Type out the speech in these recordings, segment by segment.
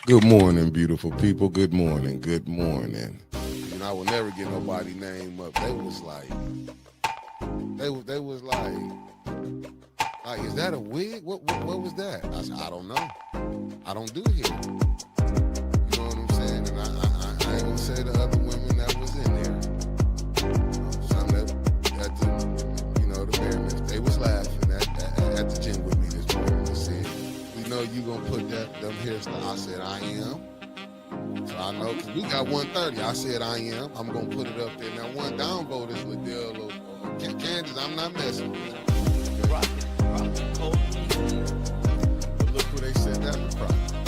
Good morning, beautiful people. Good morning. Good morning. I will never get nobody name up. They was like, they was like, is that a wig? What was that? I said, I don't know. I don't do hair. You know what I'm saying? And I ain't gonna say the other women that was in there. Some that at the Mariners, they was laughing at the gym with me this morning. They said, we know you gonna put them hairstyle. I said, I am. So I know because we got 130. I said I am. I'm gonna put it up there. Now one down vote is Liddell or Kansas. I'm not messing with it. Rocket, cold. But look who they said that was Crockett.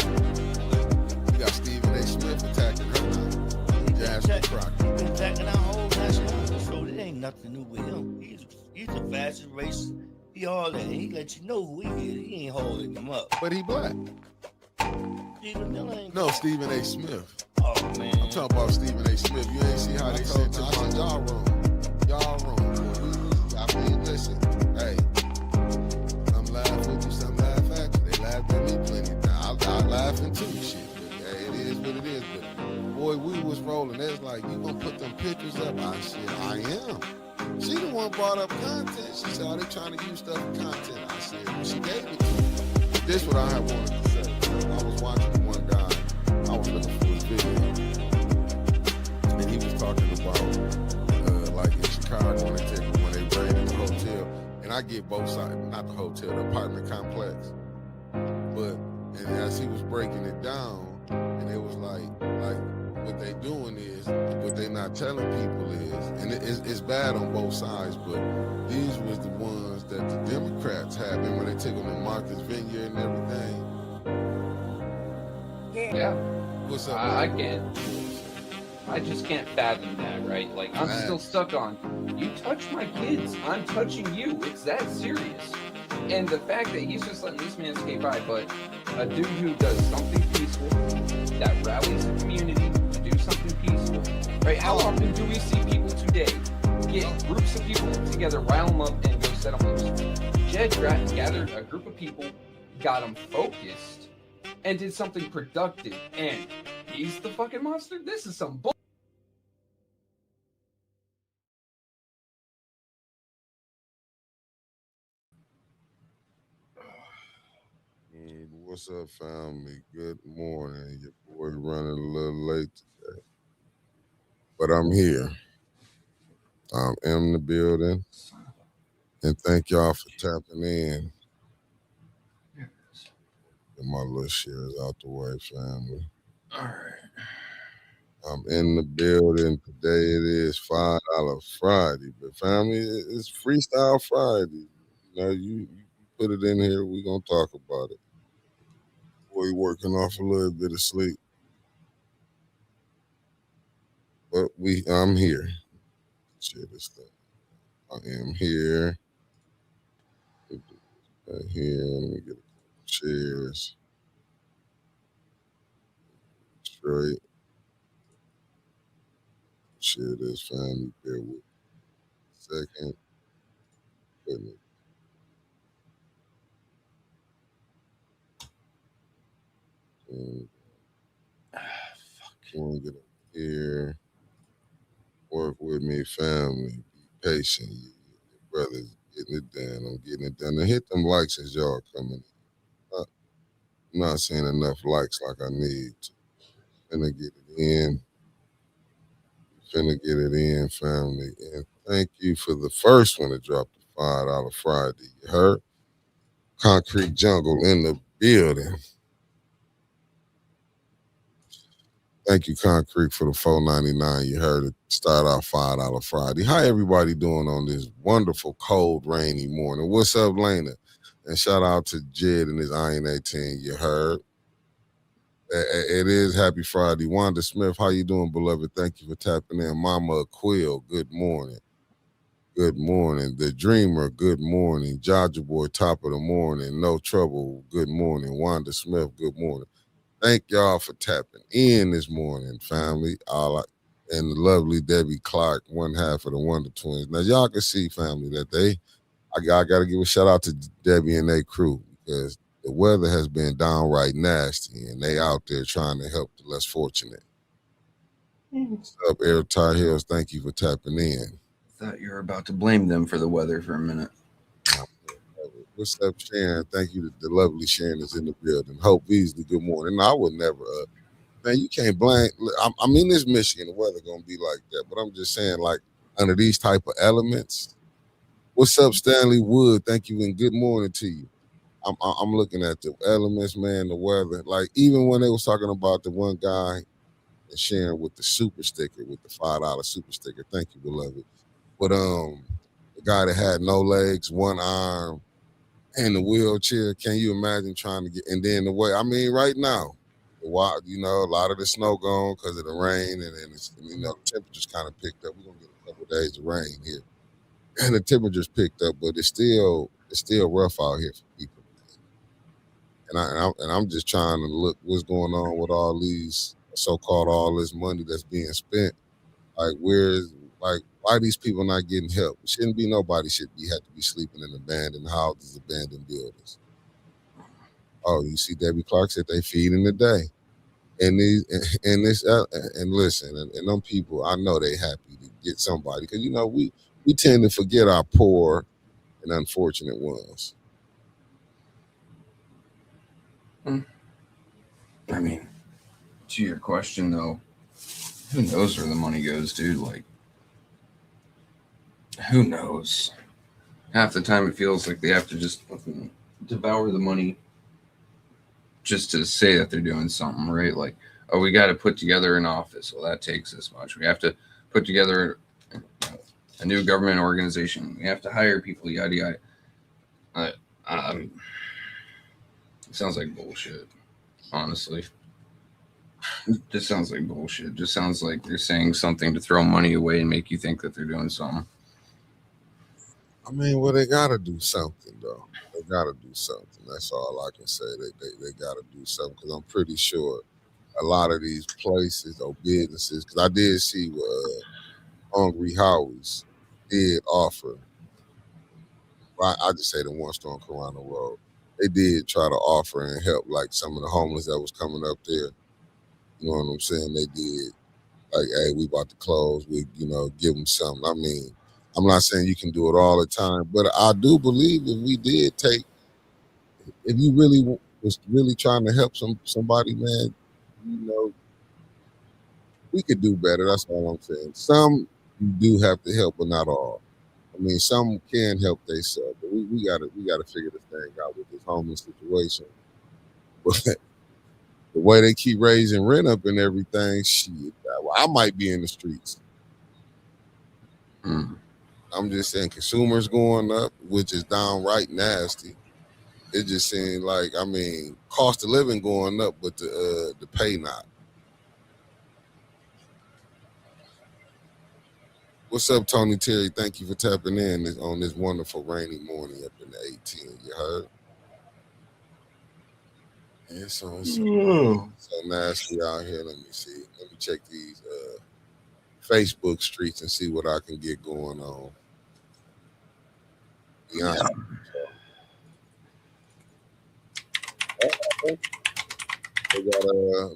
We got Stephen A. Smith attacking her now. Jasmine Crockett. Attacking our whole national show. It ain't nothing new with him. He's the fastest racer. He all that. He let you know who he is. He ain't holding him up. But he black. Stephen Miller ain't. No, Stephen A. Smith. Oh man. I'm talking about Stephen A. Smith. You ain't see how they said y'all wrong. Y'all wrong. I mean, listen. Hey, some laugh with you, some laugh at you. They laughed at me plenty of times. I laughing too, shit. But hey, it is what it is. But boy, we was rolling. They was like, you gonna put them pictures up? I said, I am. She the one brought up content. She said, are they trying to use stuff for content? I said, well, she gave it to me. This what I have wanted to say. I was watching one guy. I was looking for his video, and he was talking about like in Chicago when they raided the hotel. And I get both sides, not the hotel, the apartment complex. But and as he was breaking it down, and it was like what they doing is what they not telling people is, and it's bad on both sides. But these was the ones that the Democrats had. And when they took them to Martha's Vineyard and everything. Yeah. What's up? I can't. I just can't fathom that, right? Like, I'm still stuck on, you touch my kids, I'm touching you. It's that serious. And the fact that he's just letting this man skate by, but a dude who does something peaceful, that rallies the community to do something peaceful, right? How often do we see people today get groups of people together, rile them up, and go set them loose? Jed gathered a group of people, got them focused, and did something productive, and he's the fucking monster? This is some bull. What's up, family? Good morning. Your boy running a little late today, but I'm here. I'm in the building, and thank y'all for tapping in. Get my little shares out the way, family. All right. I'm in the building. Today it is $5 Friday, but family, it's Freestyle Friday. You put it in here. We're gonna talk about it. Boy, working off a little bit of sleep, but I'm here. Share this thing. I am here. Right here. Let me get a couple shares. Straight. Share this, family. Bear with me a second. Putting it. Want to get up here. Work with me, family. Be patient. Your brother's getting it done. I'm getting it done. And hit them likes as y'all coming in. I'm not seeing enough likes like I need to. Finna get it in. Finna get it in, family. And thank you for the first one to drop the $5 Friday. You heard? Concrete Jungle in the building. Thank you, Concrete, for the $4.99. You heard it start out $5 Friday. How everybody doing on this wonderful, cold, rainy morning? What's up, Lena? And shout out to Jed and his Iron 18. You heard? It is Happy Friday. Wanda Smith, how you doing, beloved? Thank you for tapping in. Mama Quill, good morning. Good morning. The Dreamer, good morning. Jaja Boy, top of the morning. No Trouble, good morning. Wanda Smith, good morning. Thank y'all for tapping in this morning, family. And the lovely Debbie Clark, one half of the Wonder Twins. Now, y'all can see, family, that I got to give a shout out to Debbie and their crew because the weather has been downright nasty, and they out there trying to help the less fortunate. What's up, Air Tar Hills? Thank you for tapping in. Thought you were about to blame them for the weather for a minute. What's up, Sharon? Thank you. The lovely Sharon is in the building. Hope Beasley, good morning. No, I would never. Man, you can't blame. I'm in this Michigan. The weather gonna be like that, but I'm just saying, like under these type of elements. What's up, Stanley Wood? Thank you and good morning to you. I'm looking at the elements, man, the weather. Like even when they was talking about the one guy and sharing with the super sticker, with the $5 super sticker. Thank you, beloved. But the guy that had no legs, one arm, and the wheelchair. Can you imagine trying to get? And then the way, I mean, right now, a lot of the snow gone because of the rain, and then the temperatures kind of picked up. We're gonna get a couple of days of rain here, and the temperatures picked up, but it's still rough out here for people. And I'm just trying to look what's going on with all these so-called all this money that's being spent. Like why are these people not getting help? Shouldn't be nobody have to be sleeping in abandoned houses, abandoned buildings. Oh, you see, Debbie Clark said they feed in the day, and listen, and them people, I know they happy to get somebody because we tend to forget our poor and unfortunate ones. I mean, to your question though, who knows where the money goes, dude? Like, who knows? Half the time it feels like they have to just devour the money just to say that they're doing something, right? Like, oh, we got to put together an office. Well, that takes this much. We have to put together a new government organization. We have to hire people, yada, yada. It sounds like bullshit, honestly. It just sounds like bullshit. It just sounds like they're saying something to throw money away and make you think that they're doing something. I mean, well, they got to do something, though. They got to do something. That's all I can say. They got to do something because I'm pretty sure a lot of these places or businesses, because I did see what Hungry Howie's did offer. I just say the one store on Corona Road. They did try to offer and help like some of the homeless that was coming up there. You know what I'm saying? They did. Like, hey, we about to close. We, give them something. I mean, I'm not saying you can do it all the time, but I do believe if you really was really trying to help somebody, man, we could do better. That's all I'm saying. Some you do have to help, but not all. I mean, some can help themselves, but we gotta figure this thing out with this homeless situation. But the way they keep raising rent up and everything, shit, I might be in the streets. I'm just saying, consumers going up, which is downright nasty. It just seems like, I mean, cost of living going up, but the pay not. What's up, Tony Terry? Thank you for tapping in on this wonderful rainy morning up in the 18. You heard? Yeah, so nasty out here. Let me see. Let me check these Facebook streets and see what I can get going on. Yeah. They got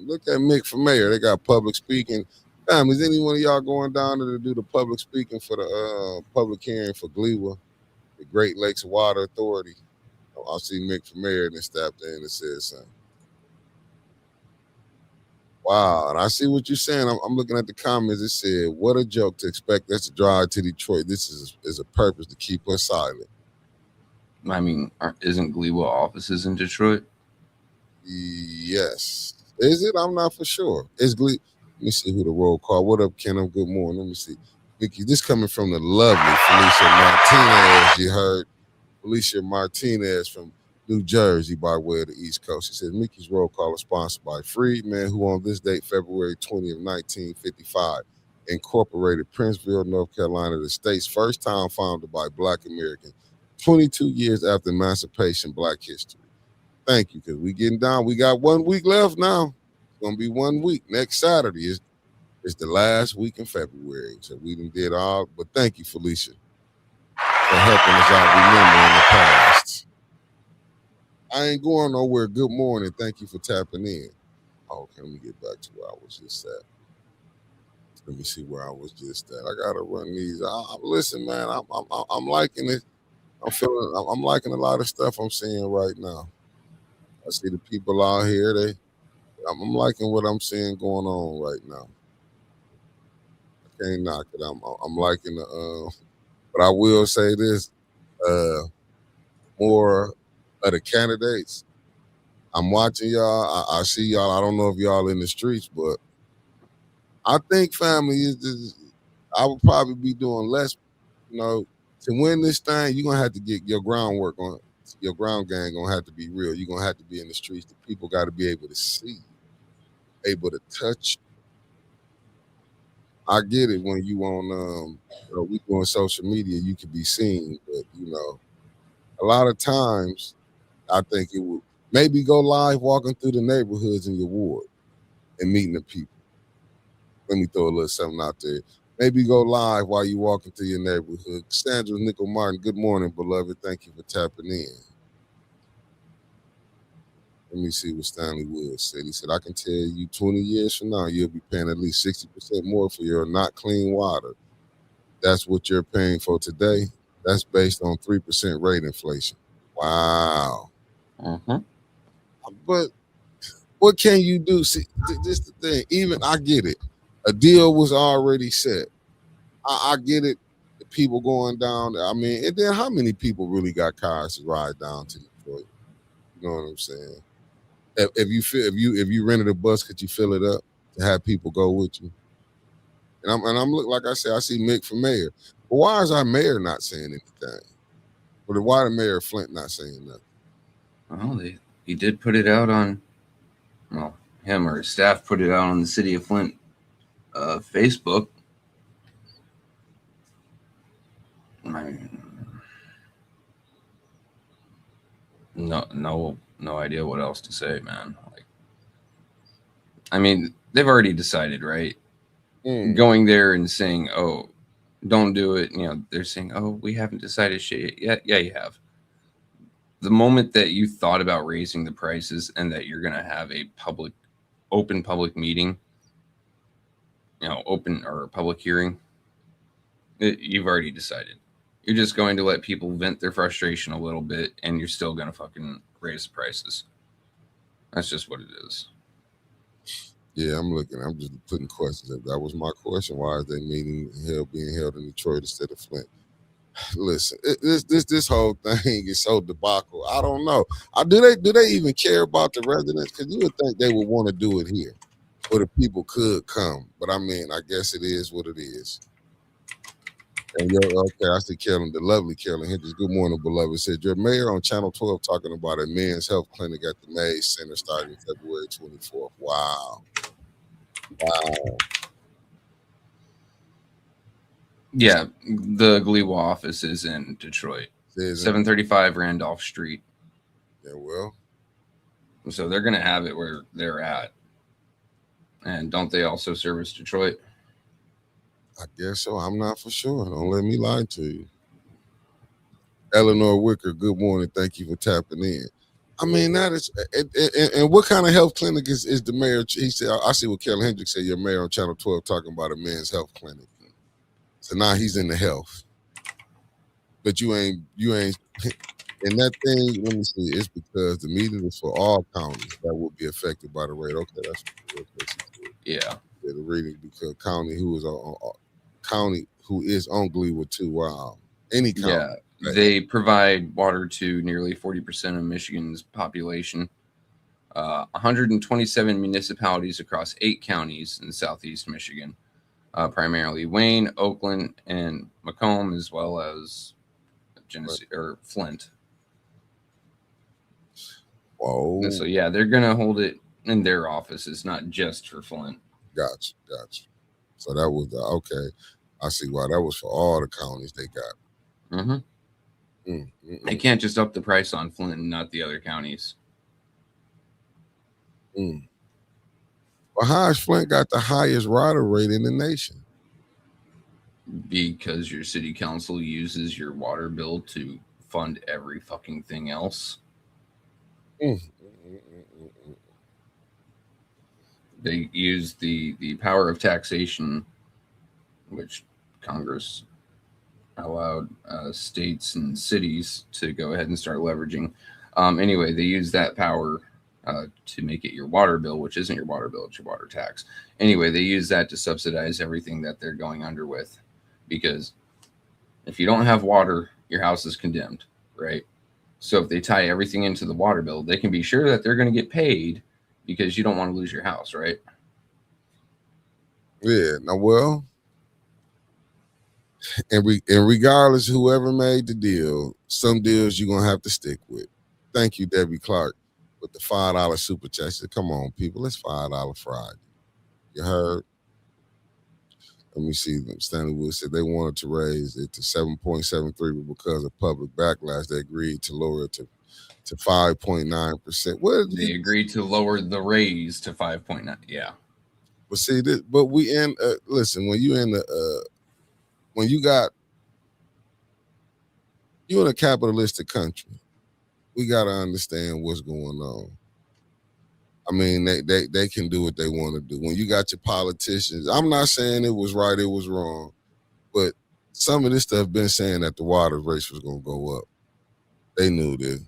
look at Mick for mayor. They got public speaking. Is any one of y'all going down there to do the public speaking for the public hearing for GLEWA, the Great Lakes Water Authority? I'll see Mick for mayor and then stepped in and said something. Wow, and I see what you're saying. I'm looking at the comments. It said, "What a joke to expect us to drive to Detroit. This is a purpose to keep us silent." I mean, isn't GLEWA offices in Detroit? Yes. Is it? I'm not for sure. It's GLEWA. Let me see who the roll call. What up, Ken? Good morning. Let me see. Vicky, this coming from the lovely Felicia Martinez. You heard Felicia Martinez from New Jersey by way of the East Coast. She said, Mickey's roll call is sponsored by Freedman, who on this date, February 20th, 1955, incorporated Princeville, North Carolina, the state's first town founded by Black Americans, 22 years after emancipation, Black history. Thank you, because we getting down. We got 1 week left now. It's going to be 1 week. Next Saturday is the last week in February. So we did all, but thank you, Felicia, for helping us out remembering the past. I ain't going nowhere. Good morning. Thank you for tapping in. Okay, let me get back to where I was just at. Let me see where I was just at. I gotta run these. Listen, man. I'm liking it. I'm liking a lot of stuff I'm seeing right now. I see the people out here. I'm liking what I'm seeing going on right now. I can't knock it. I'm liking the. But I will say this. Uh, more of the candidates. I'm watching y'all. I see y'all. I don't know if y'all in the streets, but I think family is. I would probably be doing less. You know, to win this thing, you're gonna have to get your groundwork on. Your ground game gonna have to be real. You're gonna have to be in the streets. The people got to be able to see, able to touch. I get it when you on we doing social media, you can be seen, but a lot of times I think it would maybe go live walking through the neighborhoods in your ward and meeting the people. Let me throw a little something out there. Maybe go live while you walking through your neighborhood. Sandra Nickel Martin, good morning, beloved. Thank you for tapping in. Let me see what Stanley Woods said. He said, I can tell you 20 years from now, you'll be paying at least 60% more for your not clean water. That's what you're paying for today. That's based on 3% rate inflation. Wow. Mm-hmm. But what can you do? See, this the thing. Even I get it. A deal was already set. I get it. The people going down. I mean, and then how many people really got cars to ride down to Detroit? You know what I'm saying? If you rented a bus, could you fill it up to have people go with you? And I'm look like I said, I see Mick for mayor. But why is our mayor not saying anything? Or why the mayor of Flint not saying nothing? Well, he did put it out on, well, him or his staff put it out on the City of Flint Facebook. No idea what else to say, man. Like, I mean, they've already decided, right? Going there and saying, "Oh, don't do it," they're saying, "Oh, we haven't decided shit yet." Yeah, you have. The moment that you thought about raising the prices and that you're going to have a open public meeting, open or a public hearing, you've already decided. You're just going to let people vent their frustration a little bit, and you're still going to fucking raise the prices. That's just what it is. Yeah, I'm just putting questions. If that was my question, why is they meeting being held in Detroit instead of Flint? Listen, this whole thing is so debacle. I don't know. Do they even care about the residents? Because you would think they would want to do it here, where the people could come. But I mean, I guess it is what it is. And okay, I see Carolyn, the lovely Carolyn Hendricks. Good morning, beloved. Said your mayor on Channel 12 talking about a men's health clinic at the Mays Center starting February 24th. Wow. Yeah, the GLEWA office is in Detroit. 735 Randolph Street. Yeah, well. So they're going to have it where they're at. And don't they also service Detroit? I guess so. I'm not for sure. Don't let me lie to you. Eleanor Wicker, good morning. Thank you for tapping in. I mean, that is, and what kind of health clinic is the mayor? He said, I see what Carolyn Hendricks said, your mayor on Channel 12 talking about a men's health clinic. So now he's in the health. But you ain't, and that thing, let me see, it's because the meeting is for all counties that will be affected by the rate. Okay, that's yeah. The reading because county who is on GLEWA too. Wow. Any county. Yeah. They provide water to nearly 40% of Michigan's population. 127 municipalities across 8 counties in southeast Michigan, primarily Wayne, Oakland, and Macomb, as well as Genesee or Flint. Whoa. And so yeah, they're gonna hold it in their offices, not just for Flint. Gotcha. So that was okay. I see why that was for all the counties they got. Mm-hmm. They can't just up the price on Flint and not the other counties. Well, how has Flint got the highest rider rate in the nation? Because your city council uses your water bill to fund every fucking thing else. They use the power of taxation, which Congress allowed states and cities to go ahead and start leveraging. Anyway, they use that power to make it your water bill, which isn't your water bill, it's your water tax. Anyway, they use that to subsidize everything that they're going under with, because if you don't have water, your house is condemned, right? So if they tie everything into the water bill, they can be sure that they're going to get paid because you don't want to lose your house, right? Yeah. Now, well, and regardless, whoever made the deal, some deals you're gonna have to stick with. Thank you, Debbie Clark, with the $5 super chat. She said, come on, people, it's $5 Friday. You heard? Let me see. Stanley Wood said they wanted to raise it to 7.73, but because of public backlash, they agreed to lower it to 5.9%. What They agreed to lower the raise to 5.9. Yeah. But see this, but we in listen, when you in the when you in a capitalistic country, we gotta understand what's going on. I mean, they can do what they want to do. When you got your politicians, I'm not saying it was right, it was wrong, but some of this stuff been saying that the water race was gonna go up. They knew this.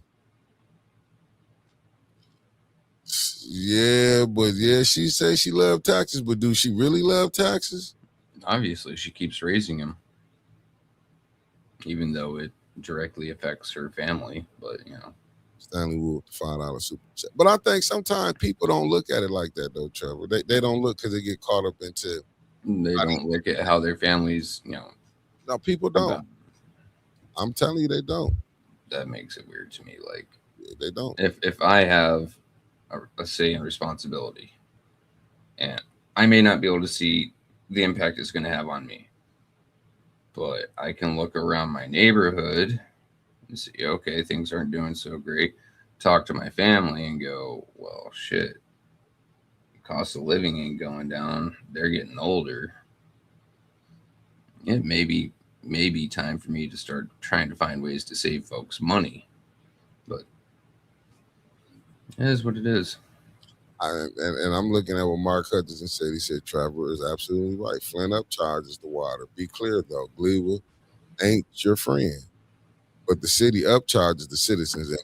Yeah, but yeah, she said she loved taxes, but do she really love taxes? Obviously, she keeps raising them, even though it directly affects her family. But Stanley Wood, $5 super chat. But I think sometimes people don't look at it like that, though, Trevor. They don't look because they get caught up into. They don't look at how their families, No, people don't. I'm telling you, they don't. That makes it weird to me. Like, they don't. If I have a say and responsibility, and I may not be able to see the impact it's going to have on me, but I can look around my neighborhood and see, okay, things aren't doing so great. Talk to my family and go, well, shit, the cost of living ain't going down. They're getting older. It may be time for me to start trying to find ways to save folks money. But it is what it is. And I'm looking at what Mark Hutchinson said. He said Trevor is absolutely right. Flint upcharges the water. Be clear though, Gleewood ain't your friend. But the city upcharges the citizens, and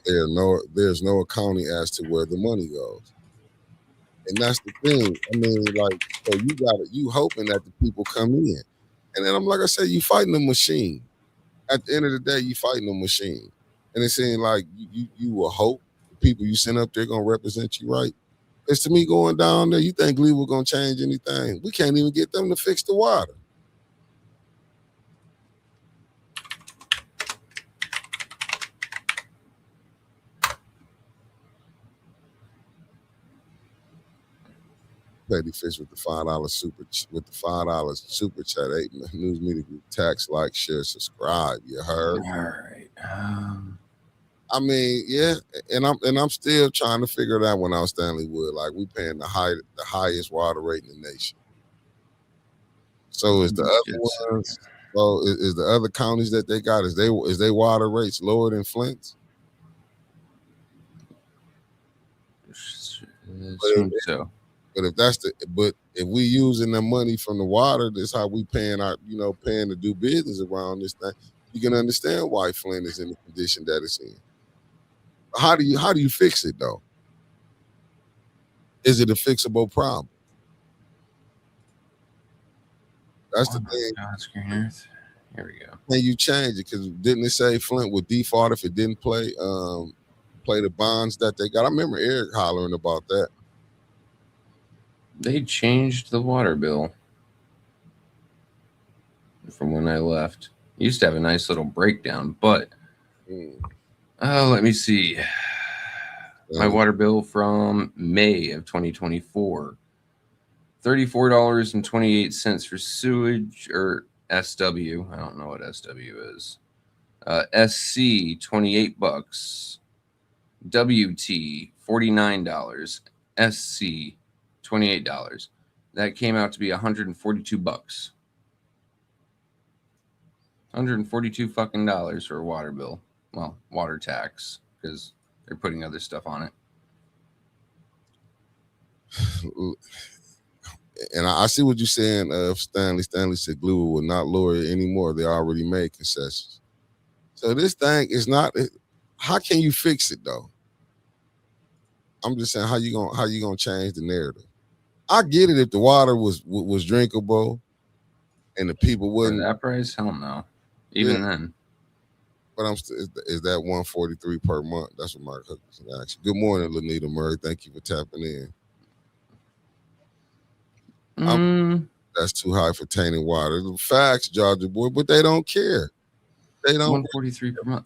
there's no accounting as to where the money goes. And that's the thing. I mean, like, so you hoping that the people come in. And then I'm like I said, you fighting a machine. At the end of the day, you fighting a machine. And it seems like you will hope the people you send up there gonna represent you right. It's to me going down there. You think Gleewood gonna change anything? We can't even get them to fix the water. Petty Fish with the $5 super chat. 8 News Media Group. Tax, like, share, subscribe. You heard? All right. I mean, yeah, and I'm still trying to figure it out when I was Stanley Wood. Like, we paying the highest water rate in the nation. So is the other ones? So is the other counties that they got? Is they water rates lower than Flint's? So. But if we using the money from the water, that's how we paying to do business around this thing. You can understand why Flint is in the condition that it's in. How do you fix it though? Is it a fixable problem? That's the thing. Here we go. Can you change it? Because didn't it say Flint would default if it didn't play the bonds that they got? I remember Eric hollering about that. They changed the water bill from when I left. It used to have a nice little breakdown, but let me see. My water bill from May of 2024, $34.28 for sewage or SW. I don't know what SW is. SC, $28. WT, $49. SC, $28. That came out to be $142. $142 fucking dollars for a water bill. Well, water tax, because they're putting other stuff on it. and I see what you're saying. Stanley said Glue will not lower it anymore. They already made concessions. So this thing is not. How can you fix it though? I'm just saying how you gonna change the narrative. I get it if the water was drinkable and the people For wouldn't. that price, hell no. Yeah, Even then. but I'm still is that 143 per month? That's what Mark Hutchinson asked. Good morning, Lanita Murray. Thank you for tapping in. That's too high for tainted water. The facts, Georgia boy, but they don't care. They don't. 143 per month.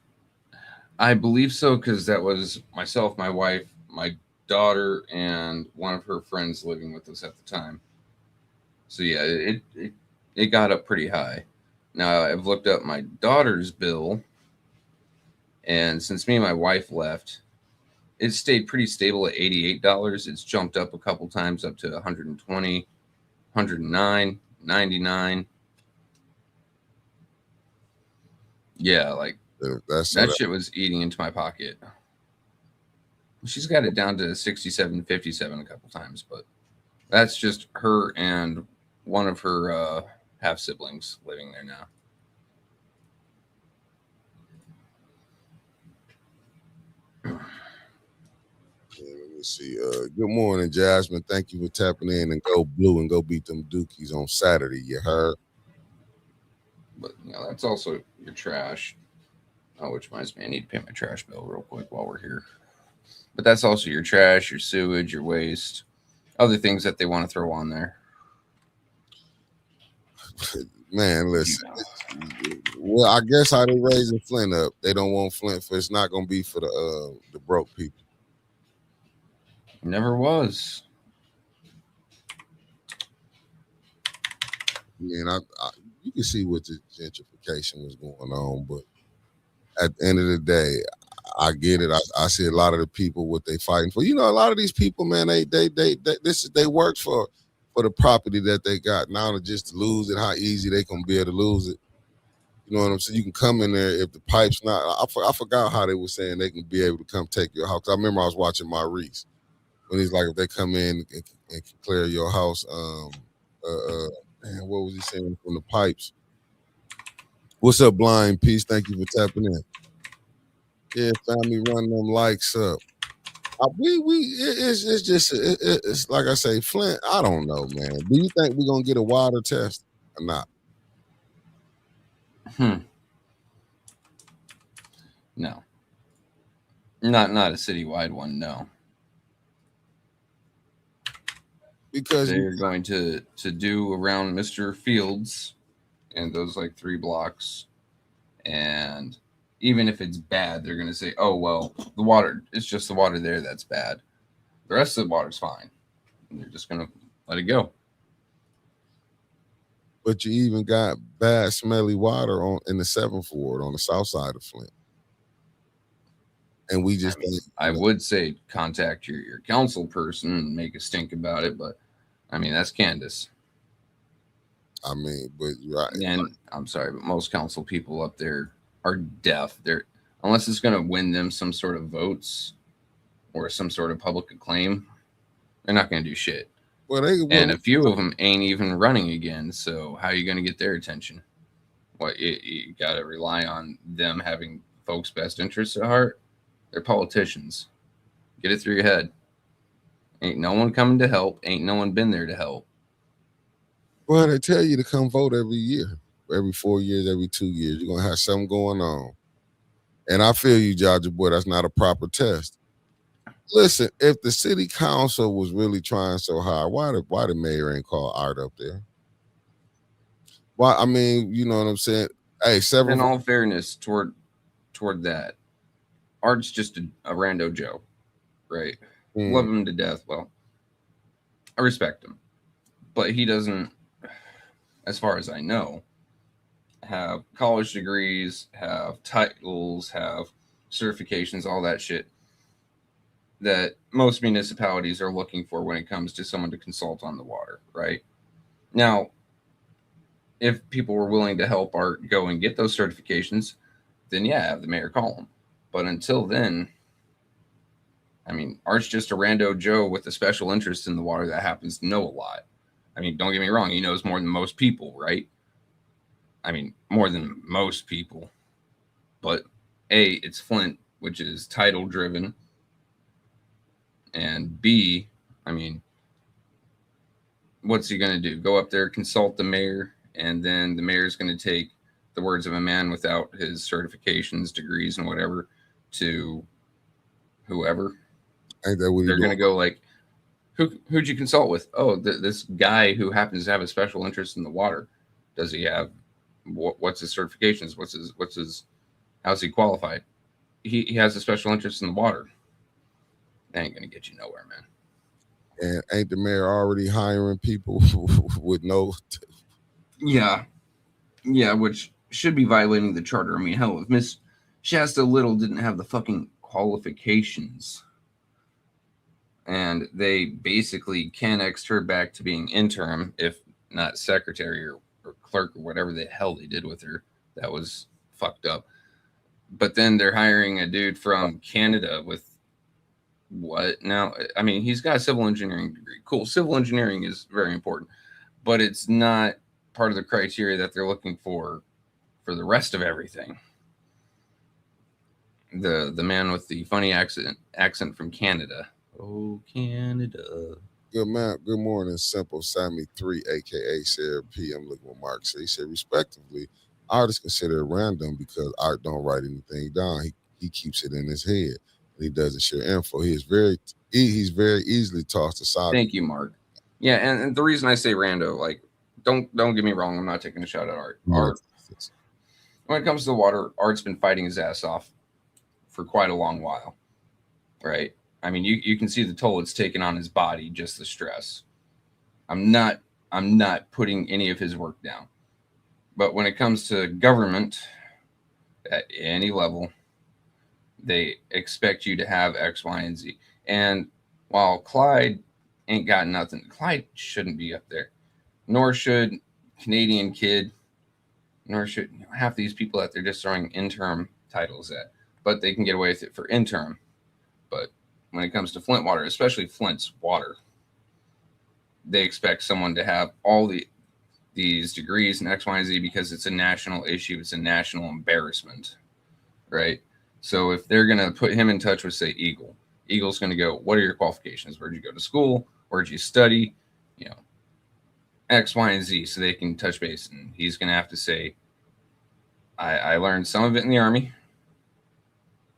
I believe so because that was myself, my wife, my daughter, and one of her friends living with us at the time. So yeah, it got up pretty high. Now I've looked up my daughter's bill, and since me and my wife left, it stayed pretty stable at $88. It's jumped up a couple times up to 120, 109, 99. Yeah, like that shit was eating into my pocket. She's got it down to 67, 57 a couple times, but that's just her and one of her half siblings living there now. Let me see. Good morning, Jasmine. Thank you for tapping in, and go blue and go beat them Dookies on Saturday. You heard? But that's also your trash. Oh, which reminds me, I need to pay my trash bill real quick while we're here. But that's also your trash, your sewage, your waste, other things that they want to throw on there. Man, listen. Well, I guess how they raising Flint up, they don't want Flint for. It's not gonna be for the broke people. Never was. I mean, you can see what the gentrification was going on, but at the end of the day, I get it. I see a lot of the people what they fighting for. A lot of these people, man, they worked for the property that they got. Now to just lose it, how easy they can be able to lose it. You know what I'm saying? You can come in there if the pipe's not. I forgot how they were saying they can be able to come take your house. I remember I was watching Maurice when he's like, if they come in and clear your house, man, what was he saying from the pipes? What's up, Blind Peace? Thank you for tapping in. Yeah, family, run them likes up. It's just it's like I say, Flint. I don't know, man. Do you think we're gonna get a water test or not? No. Not a citywide one, no. Because they're going to do around Mr. Fields and those like 3 blocks, and even if it's bad, they're going to say, oh well, the water, it's just the water there that's bad, the rest of the water's fine, and they're just going to let it go. But you even got bad smelly water in the 7th Ward on the south side of Flint, and we just I would say contact your council person and make a stink about it, but I mean, that's Candace. I mean, but right. And I'm sorry, but most council people up there are deaf. They're, unless it's going to win them some sort of votes or some sort of public acclaim, they're not going to do shit. Well, and a few of them ain't even running again. So how are you going to get their attention? What, you got to rely on them having folks' best interests at heart? They're politicians. Get it through your head. Ain't no one coming to help. Ain't no one been there to help. Well, they tell you to come vote every year, every 4 years, every 2 years. You're going to have something going on. And I feel you, Georgia boy, that's not a proper test. Listen, if the city council was really trying so hard, why the mayor ain't called Art up there? Why? I mean, you know what I'm saying? Hey, in all fairness toward that, Art's just a rando Joe, right? Love him to death. Well, I respect him, but he doesn't, as far as I know, have college degrees, have titles, have certifications, all that shit that most municipalities are looking for when it comes to someone to consult on the water, right? Now, if people were willing to help Art go and get those certifications, then yeah, have the mayor call him. But until then, I mean, Art's just a rando Joe with a special interest in the water that happens to know a lot. I mean, don't get me wrong, he knows more than most people, right? I mean, more than most people. But A, it's Flint, which is title driven. And B, I mean, what's he going to do? Go up there, consult the mayor, and then the mayor's going to take the words of a man without his certifications, degrees, and whatever to whoever. Ain't that what They're going to go like, who'd you consult with? Oh, this guy who happens to have a special interest in the water. Does he have what's his certifications? What's his how's he qualified? He has a special interest in the water. That ain't gonna get you nowhere, man. And ain't the mayor already hiring people with no? Yeah, which should be violating the charter. I mean, hell, if Miss Shasta Little didn't have the fucking qualifications, and they basically cannexed her back to being interim, if not secretary or clerk or whatever the hell they did with her, that was fucked up. But then they're hiring a dude from Canada with what now? I mean, he's got a civil engineering degree. Cool. Civil engineering is very important, but it's not part of the criteria that they're looking for the rest of everything. The man with the funny accent from Canada. Oh, Canada. Good man. Good morning, Simple Sammy 3, aka Sarah P. I'm looking what Mark said. He said, respectively, art is considered random because art don't write anything down. He keeps it in his head. He doesn't share info. He's very easily tossed aside. Thank you, Mark. Yeah, and the reason I say rando, like, don't get me wrong, I'm not taking a shot at art. Art, when it comes to the water, Art's been fighting his ass off for quite a long while, right? I mean, you can see the toll it's taken on his body, just the stress. I'm not putting any of his work down, but when it comes to government, at any level, they expect you to have X, Y, and Z. And while Clyde ain't got nothing, Clyde shouldn't be up there. Nor should Canadian Kid, nor should half these people that they're just throwing interim titles at. But they can get away with it for interim. But when it comes to Flint water, especially Flint's water, they expect someone to have all these degrees in X, Y, and Z because it's a national issue. It's a national embarrassment, right? So if they're going to put him in touch with, say, Eagle's going to go, what are your qualifications? Where'd you go to school? Where'd you study? You know, X, Y, and Z, so they can touch base. And he's going to have to say, I learned some of it in the Army,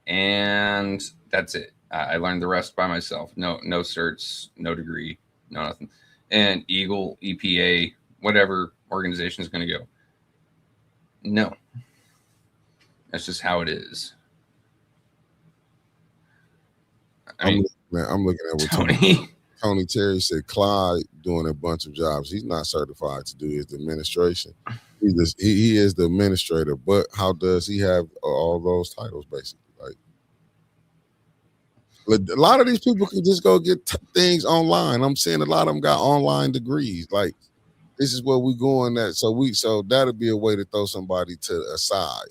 and that's it. I learned the rest by myself. No certs, no degree, no nothing. And Eagle, EPA, whatever organization is going to go, no. That's just how it is. I'm looking at what Tony Terry said. Clyde doing a bunch of jobs. He's not certified to do his administration. He is the administrator, but how does he have all those titles basically? Like a lot of these people can just go get things online. I'm saying a lot of them got online degrees. Like this is where we going at. So that'll be a way to throw somebody to the side.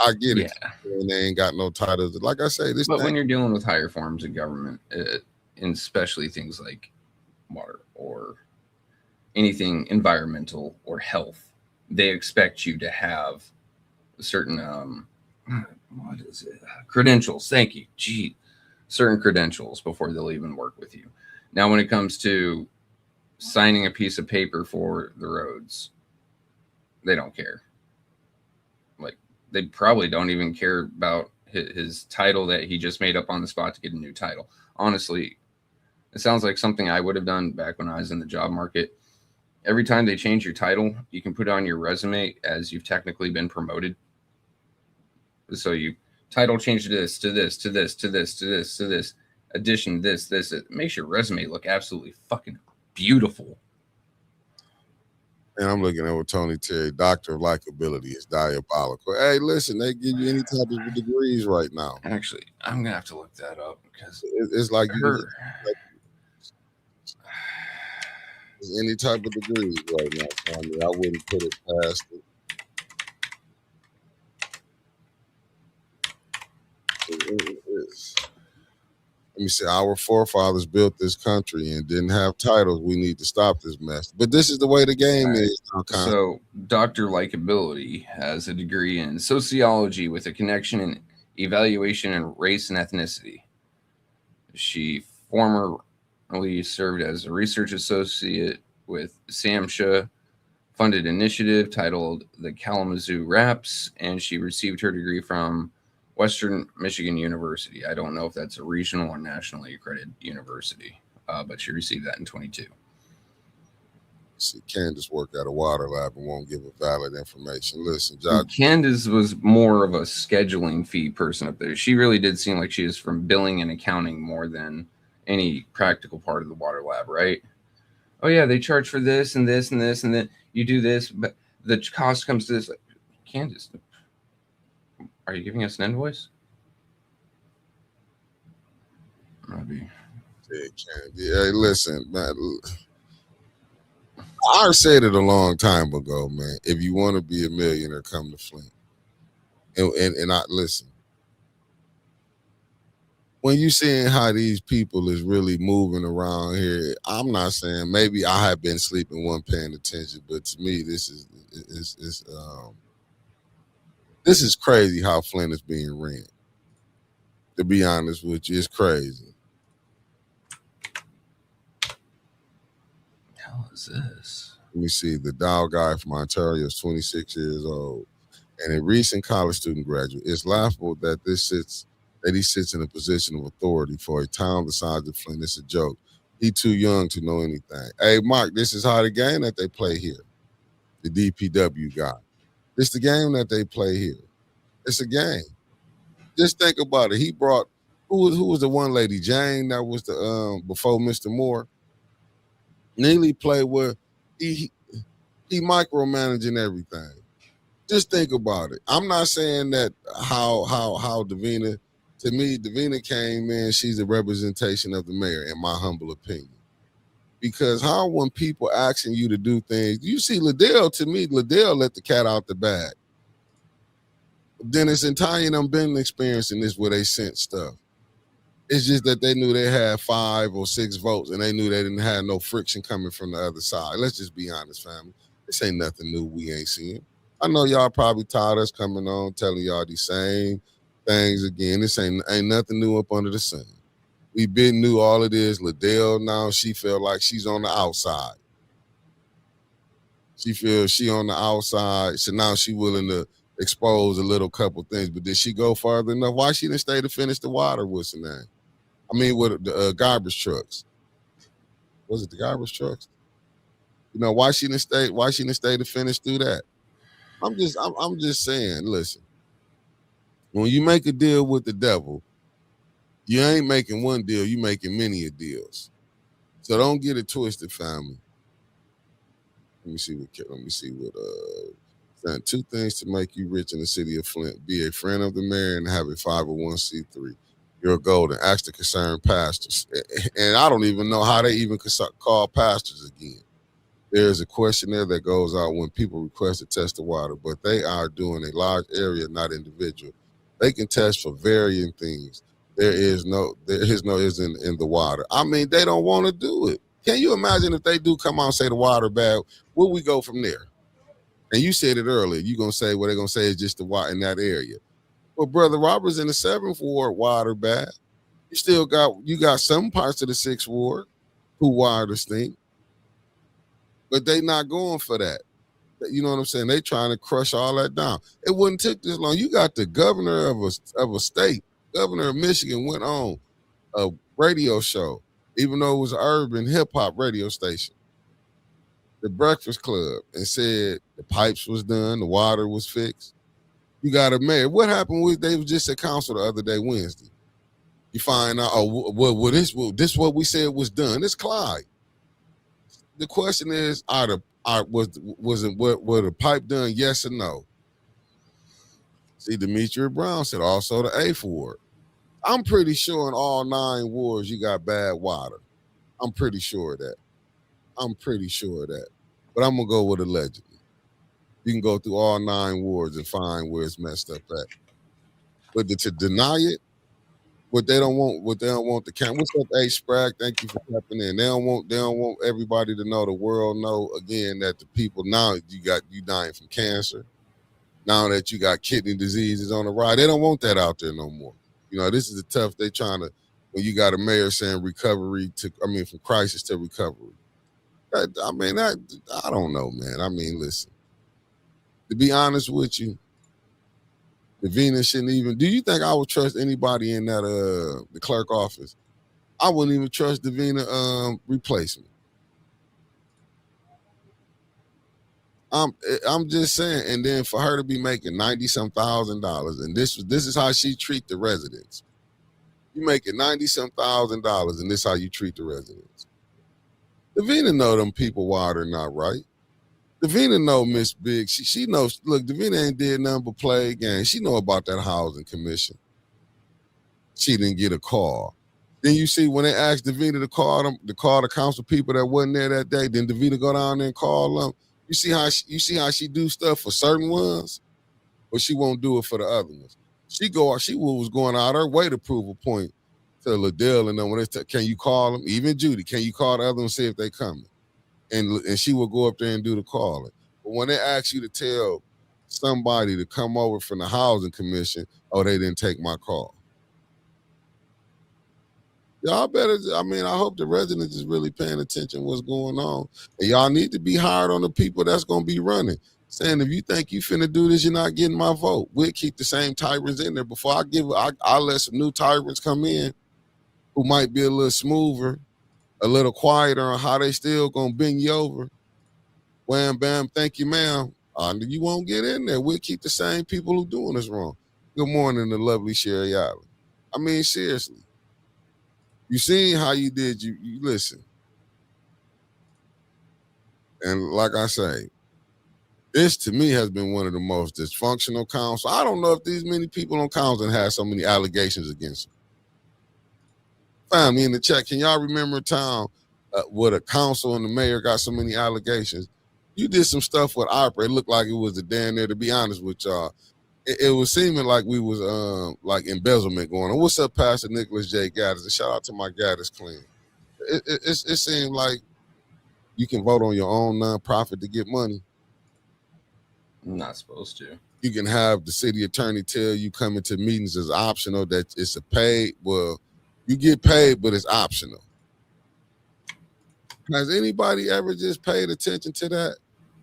I get it. And they ain't got no titles. Like I say, But when you're dealing with higher forms of government, and especially things like water or anything environmental or health, they expect you to have certain what is it? Credentials. Thank you. Gee, certain credentials before they'll even work with you. Now, when it comes to signing a piece of paper for the roads, they don't care. They probably don't even care about his title that he just made up on the spot to get a new title. Honestly, it sounds like something I would have done back when I was in the job market. Every time they change your title, you can put it on your resume as you've technically been promoted. So you title change to this, to this, to this, to this, to this, to this, addition, this. It makes your resume look absolutely fucking beautiful. And I'm looking at what Tony Terry, Doctor of Likability, is diabolical. Hey, listen, they give you any type of degrees right now. Actually, I'm going to have to look that up because it's like any type of degrees right now. I mean, I wouldn't put it past it. Let me say, our forefathers built this country and didn't have titles. We need to stop this mess. But this is the way the game is. So, Dr. Likability has a degree in sociology with a connection in evaluation in race and ethnicity. She formerly served as a research associate with SAMHSA funded initiative titled the Kalamazoo Raps, and she received her degree from Western Michigan University. I don't know if that's a regional or nationally accredited university, but she received that in 22. See, Candace worked at a water lab and won't give a valid information. Listen, Josh. Candace was more of a scheduling fee person up there. She really did seem like she was from billing and accounting more than any practical part of the water lab, right? Oh yeah, they charge for this and this and this, and then you do this, but the cost comes to this. Candace, are you giving us an invoice? Maybe. Hey, listen, man. I said it a long time ago, man. If you want to be a millionaire, come to Flint. And I listen. When you seeing how these people is really moving around here, I'm not saying maybe I have been sleeping, wasn't paying attention, but to me, this is crazy how Flint is being ran. To be honest with you, it's crazy. What the hell is this? Let me see. The Dow guy from Ontario is 26 years old and a recent college student graduate. It's laughable that he sits in a position of authority for a town the size of Flint. It's a joke. He too young to know anything. Hey, Mark, this is how the game that they play here. The DPW guy. It's the game that they play here. It's a game. Just think about it. He brought who was the one lady, Jane, that was the before Mr. Moore. Neely played where he micromanaging everything. Just think about it. I'm not saying that how Davina, to me, Davina came in, she's a representation of the mayor, in my humble opinion. Because how when people asking you to do things, you see Liddell, to me, Liddell let the cat out the bag. Dennis and Ty them been experiencing this where they sent stuff. It's just that they knew they had 5 or 6 votes and they knew they didn't have no friction coming from the other side. Let's just be honest, family. This ain't nothing new we ain't seeing. I know y'all probably tired of us coming on telling y'all these same things again. This ain't nothing new up under the sun. We been knew all of this. Liddell now, she feel like she's on the outside. She feels she on the outside, so now she willing to expose a little couple things. But did she go farther enough? Why she didn't stay to finish the water? What's her name? I mean, with the garbage trucks. Was it the garbage trucks? You know, why she didn't stay? Why she didn't stay to finish through that? I'm just saying. Listen, when you make a deal with the devil, you ain't making one deal. You making many deals. So don't get it twisted, family. Let me see what. Saying 2 things to make you rich in the city of Flint: be a friend of the mayor and have a 501c3. You're golden. Ask the concerned pastors. And I don't even know how they even call pastors again. There's a questionnaire that goes out when people request to test the water, but they are doing a large area, not individual. They can test for varying things. There is no isn't in the water. I mean, they don't want to do it. Can you imagine if they do come out and say the water bad? Where we go from there? And you said it earlier. You're going to say what they're going to say is just the water in that area. Well, Brother Robert's in the 7th Ward, water bad. You got some parts of the 6th Ward who water stink. But they not going for that. You know what I'm saying? They trying to crush all that down. It wouldn't take this long. You got the governor of a state, governor of Michigan, went on a radio show, even though it was an urban hip-hop radio station, the Breakfast Club, and said the pipes was done, the water was fixed. You got a mayor. What happened with they was just at council the other day, Wednesday? You find out, this what we said was done. It's Clyde. The question is, was the pipe done? Yes or no? See, Demetria Brown said also the 8th Ward. I'm pretty sure in all 9 wards you got bad water. I'm pretty sure of that. But I'm gonna go with allegedly. You can go through all 9 wards and find where it's messed up at. But to deny it, what they don't want the camera. What's up, A Sprag? Thank you for tapping in. They don't want everybody to know, the world know again, that the people now you dying from cancer. Now that you got kidney diseases on the rise, they don't want that out there no more. You know, this is the tough. They trying to, when you got a mayor saying from crisis to recovery. I don't know, man. I mean, listen. To be honest with you, Davina shouldn't even. Do you think I would trust anybody in that the clerk office? I wouldn't even trust Davina replacement. I'm just saying, and then for her to be making $90-some thousand, and this is how she treat the residents. You making $90-some thousand, and this how you treat the residents. Davina know them people water not right. Davina know Miss Big. She knows. Look, Davina ain't did nothing but play games. She know about that housing commission. She didn't get a call. Then you see when they asked Davina to call the council people that wasn't there that day. Then Davina go down there and call them. You see how she do stuff for certain ones, but she won't do it for the other ones. She was going out her way to prove a point to Liddell and them when can you call them? Even Judy, can you call the other one and see if they coming? And she will go up there and do the calling. But when they ask you to tell somebody to come over from the housing commission, oh, they didn't take my call. Y'all better, I hope the residents is really paying attention to what's going on. And y'all need to be hard on the people that's going to be running. Saying, if you think you finna do this, you're not getting my vote. We'll keep the same tyrants in there. Before I'll let some new tyrants come in who might be a little smoother, a little quieter on how they still gonna bring you over. Wham, bam, thank you, ma'am. You won't get in there. We'll keep the same people who doing this wrong. Good morning, the lovely Sherry Island. I mean, seriously. You seen how you did, you listen. And like I say, this to me has been one of the most dysfunctional councils. I don't know if these many people on council have so many allegations against them. Find me in the chat. Can y'all remember a time where the council and the mayor got so many allegations? You did some stuff with Opera. It looked like it was a damn there, to be honest with y'all. It was seeming like we was like embezzlement going on. What's up, Pastor Nicholas J. Gaddis? And shout out to my Gaddis clan. It seemed like you can vote on your own nonprofit to get money. I'm not supposed to. You can have the city attorney tell you coming to meetings is optional, that it's a paid. Well, you get paid, but it's optional. Has anybody ever just paid attention to that?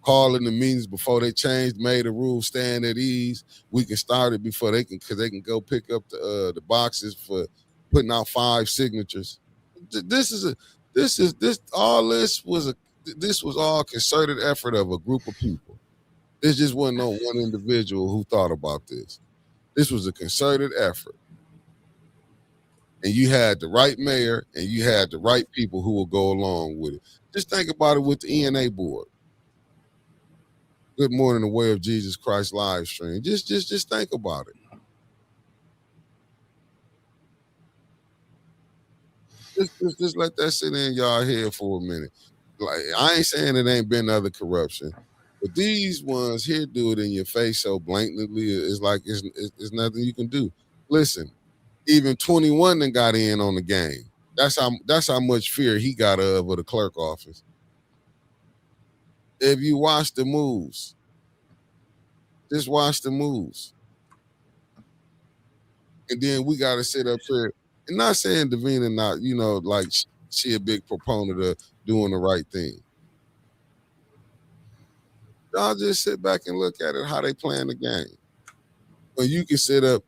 Calling the meetings before they made the rules, stand at ease. We can start it before because they can go pick up the boxes for putting out 5 signatures. This was all concerted effort of a group of people. This just wasn't no one individual who thought about this. This was a concerted effort. And you had the right mayor and you had the right people who will go along with it. Just think about it with the ENA board. Good morning, the Way of Jesus Christ live stream. Just think about it. Just let that sit in y'all head for a minute. Like, I ain't saying it ain't been other corruption, but these ones here do it in your face so blatantly. It's like it's nothing you can do. Listen, even 21 then got in on the game. That's how much fear he got of the clerk office. If you watch the moves, just watch the moves. And then we got to sit up here. And not saying Davina not, like she a big proponent of doing the right thing. Y'all just sit back and look at it, how they playing the game. When you can sit up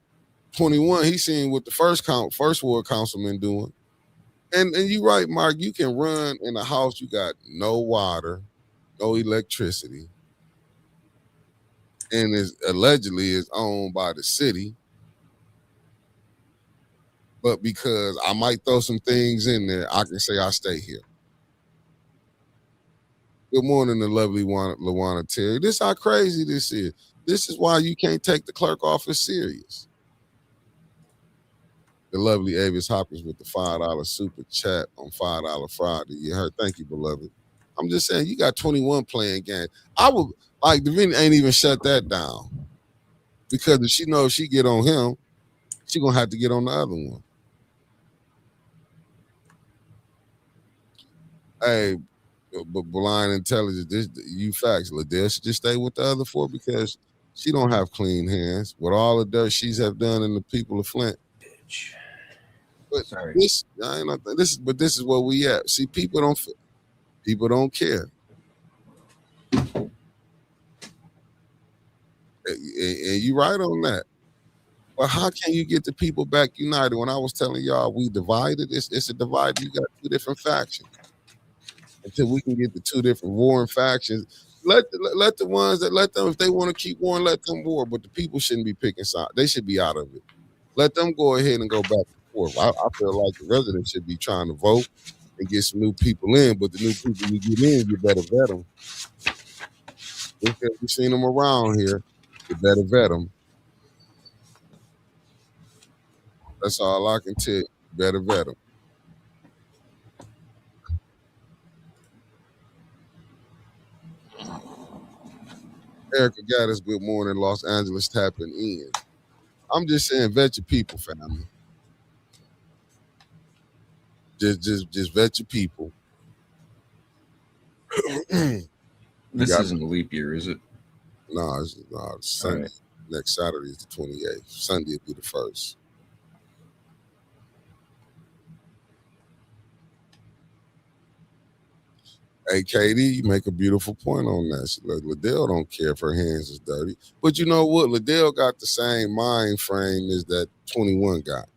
21, he seen what the first ward councilman doing. And you right, Mark, you can run in a house, you got no water, no electricity, and allegedly is owned by the city. But because I might throw some things in there, I can say I stay here. Good morning, the lovely Lawana Terry. This how crazy this is. This is why you can't take the clerk office serious. The lovely Avis Hopkins with the $5 super chat on $5 Friday. You heard? Thank you, beloved. I'm just saying, you got 21 playing games. I would like Davina ain't even shut that down, because if she knows she get on him, she gonna have to get on the other one. Hey, but blind intelligence, you facts. Liddell should just stay with the other four because she don't have clean hands. With all the dirt she's have done in the people of Flint. Bitch. But Sorry. this, I ain't not, this is where we at. See, people don't care. And you right on that. But how can you get the people back united? When I was telling y'all we divided, it's a divide. You got two different factions. Until we can get the two different warring factions, let the ones that let them, if they want to keep warring, let them war. But the people shouldn't be picking sides. They should be out of it. Let them go ahead and go back and forth. I feel like the residents should be trying to vote and get some new people in. But the new people you get in, you better vet them. Because we've seen them around here. You better vet them. That's all I can tell you. Better vet them. Erica Gaddis, good morning, Los Angeles, tapping in. I'm just saying, vet your people, family. Just vet your people. This got- isn't a leap year, is it? No, it's Sunday. right. Next Saturday is the 28th. Sunday will be the 1st. Hey, Katie, you make a beautiful point on that. Liddell don't care if her hands is dirty. But you know what? Liddell got the same mind frame as that 21 got.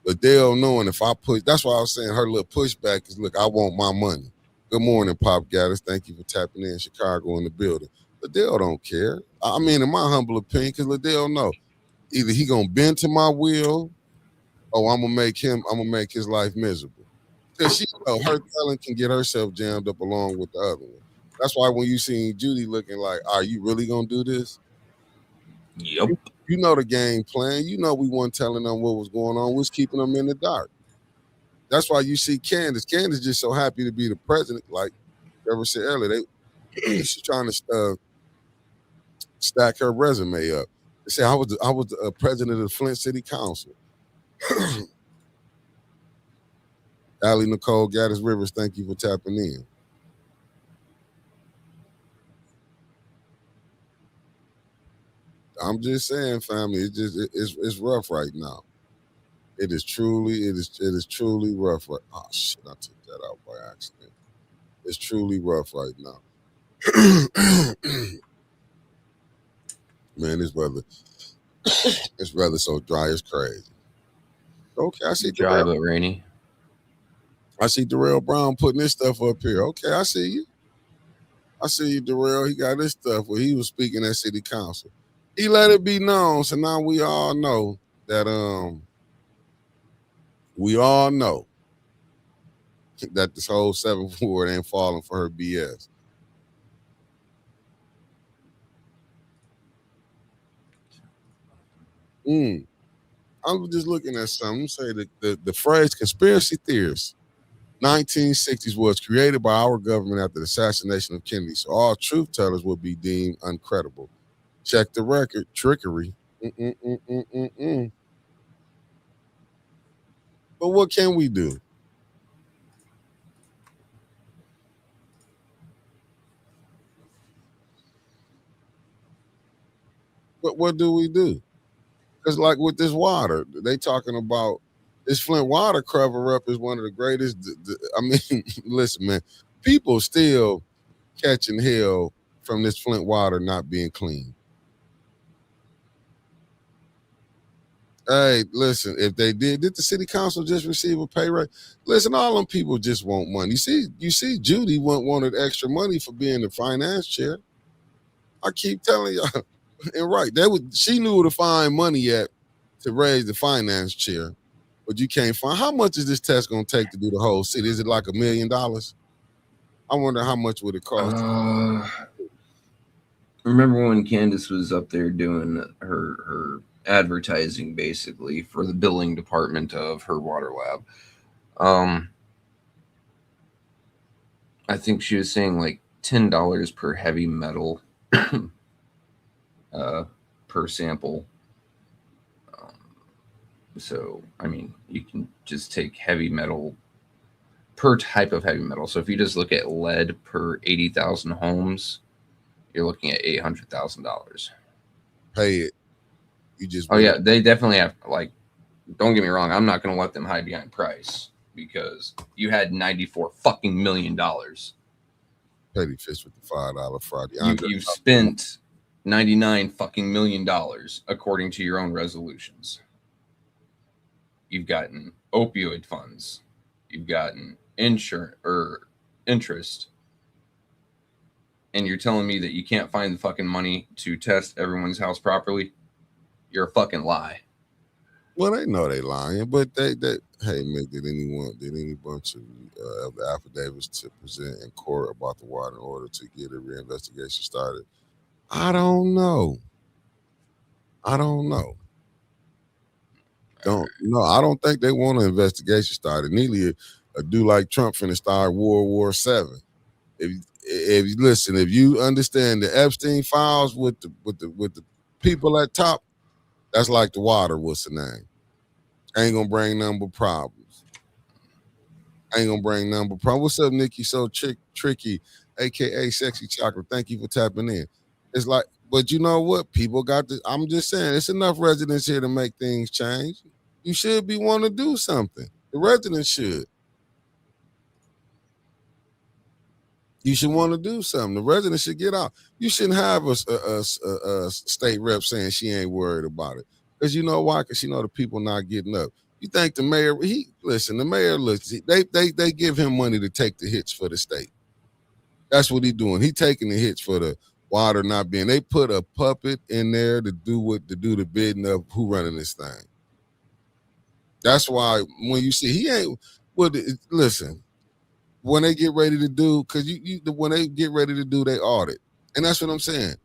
Liddell knowing if I push, that's why I was saying her little pushback is, look, I want my money. Good morning, Pop Gaddis. Thank you for tapping in. Chicago in the building. Liddell don't care. I mean, in my humble opinion, because Liddell know either he gonna bend to my will, or I'm gonna make his life miserable. Because she know her talent can get herself jammed up along with the other one. That's why when you see Judy looking like, are you really gonna do this? Yep. You know the game plan. You know we weren't telling them what was going on. We was keeping them in the dark. That's why you see Candace. Candace just so happy to be the president. Like Trevor said earlier, she's trying to stack her resume up. They say I was the president of the Flint City Council. Allie Nicole Gaddis Rivers, thank you for tapping in. I'm just saying, family, it's rough right now. It is truly rough. Right, oh shit, I took that out by accident. It's truly rough right now. Man, this weather so dry, it's crazy. Okay, I see Dry Darrell. but rainy. I see Darrell Brown putting his stuff up here. Okay, I see you. I see you, Darrell. He got his stuff where he was speaking at City Council. He let it be known, so now we all know that this whole 7th Ward ain't falling for her BS. I was just looking at something. Say that the phrase conspiracy theorists 1960s was created by our government after the assassination of Kennedy, so all truth tellers would be deemed uncredible. Check the record, trickery. But what can we do? What do we do? Because like with this water, they talking about this Flint water cover up is one of the greatest. I mean, listen, man, people still catching hell from this Flint water not being clean. Hey, listen, if they did the city council just receive a pay raise? Listen, all them people just want money. You see, Judy wanted extra money for being the finance chair. I keep telling y'all, and right, she knew where to find money at to raise the finance chair, but you can't find. How much is this test gonna take to do the whole city? Is it like $1 million? I wonder how much would it cost. Remember when Candace was up there doing her advertising basically for the billing department of her water lab? I think she was saying like $10 per heavy metal per sample. So I mean, you can just take heavy metal per type of heavy metal. So if you just look at lead per 80,000 homes, you're looking at $800,000. Pay it. You just. Oh yeah, they definitely have. Like, don't get me wrong. I'm not going to let them hide behind price because you had $94 fucking million. Petty fish with the $5 Friday. You've spent $99 fucking million according to your own resolutions. You've gotten opioid funds. You've gotten insurance or interest. And you're telling me that you can't find the fucking money to test everyone's house properly? You're a fucking lie. Well, they know they lying, but they hey, Mick, did any bunch of the affidavits to present in court about the water in order to get a reinvestigation started? I don't know. I don't think they want an investigation started. Nearly a dude like Trump finna start World War VII. If you listen, if you understand the Epstein files with the people at top, that's like the water. What's the name? Ain't gonna bring nothing but problems. What's up, Nikki? So tricky, aka Sexy Chocolate. Thank you for tapping in. It's like, but you know what? People got this. I'm just saying, it's enough residents here to make things change. You should be wanting to do something. The residents should. You should want to do something. The residents should get out. You shouldn't have a state rep saying she ain't worried about it. Because you know why? Because she know the people not getting up. You think the mayor, the mayor looks, they give him money to take the hits for the state. That's what he doing. He taking the hits for the water not being. They put a puppet in there to do the bidding of who running this thing. That's why when you see he ain't, well, listen, when they get ready to do, because when they get ready to do, they audit. And that's what I'm saying.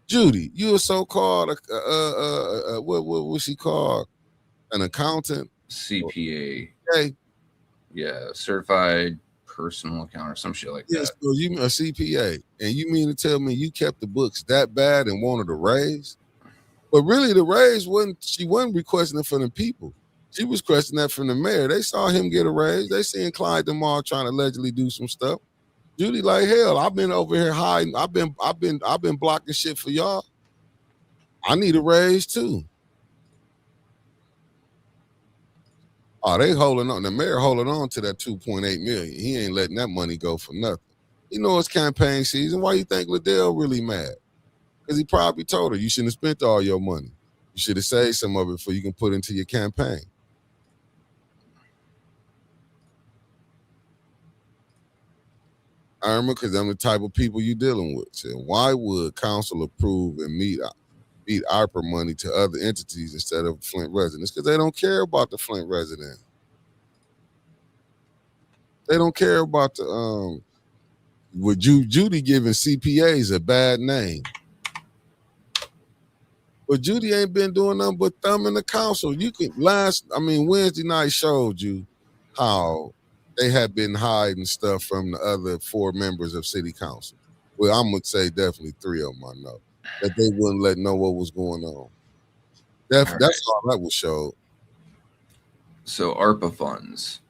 Judy, you a so-called, what was she called? An accountant? CPA. Okay. Yeah, certified personal account or some shit like that. So you a CPA, and you mean to tell me you kept the books that bad and wanted a raise? But really, the raise she wasn't requesting it from the people. She was requesting that from the mayor. They saw him get a raise. They seen Clyde DeMar trying to allegedly do some stuff. Judy, like, hell, I've been over here hiding. I've been blocking shit for y'all. I need a raise too. Oh, they holding on. The mayor holding on to that $2.8 million. He ain't letting that money go for nothing. You know it's campaign season. Why you think Liddell really mad? Because he probably told her you shouldn't have spent all your money. You should have saved some of it before you can put into your campaign. Irma, because I'm the type of people you dealing with. So why would council approve and meet ARPA money to other entities instead of Flint residents? Because they don't care about the Flint resident. They don't care about the with Judy giving CPAs a bad name. But Judy ain't been doing nothing but thumbing the council. Wednesday night showed you how they had been hiding stuff from the other 4 members of city council. Well, I'm going to say definitely 3 of them I know. That they wouldn't know what was going on. That's all that was showed. So ARPA funds.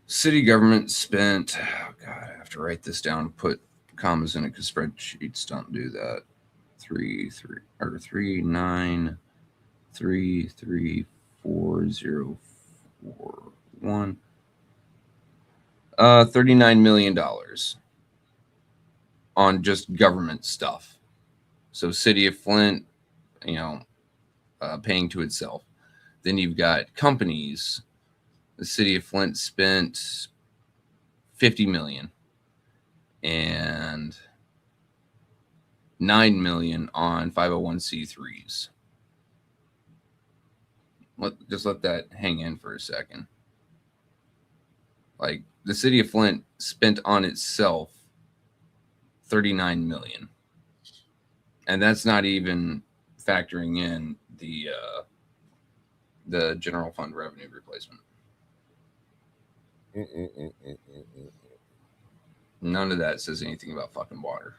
City government spent, oh God, I have to write this down, put commas in it because spreadsheets don't do that. 393340441. $39 million on just government stuff. So City of Flint, paying to itself. Then you've got companies. The City of Flint spent $50 million and $9 million on 501c3s. Just let that hang in for a second. Like, the City of Flint spent on itself $39 million. And that's not even factoring in the general fund revenue replacement. None of that says anything about fucking water.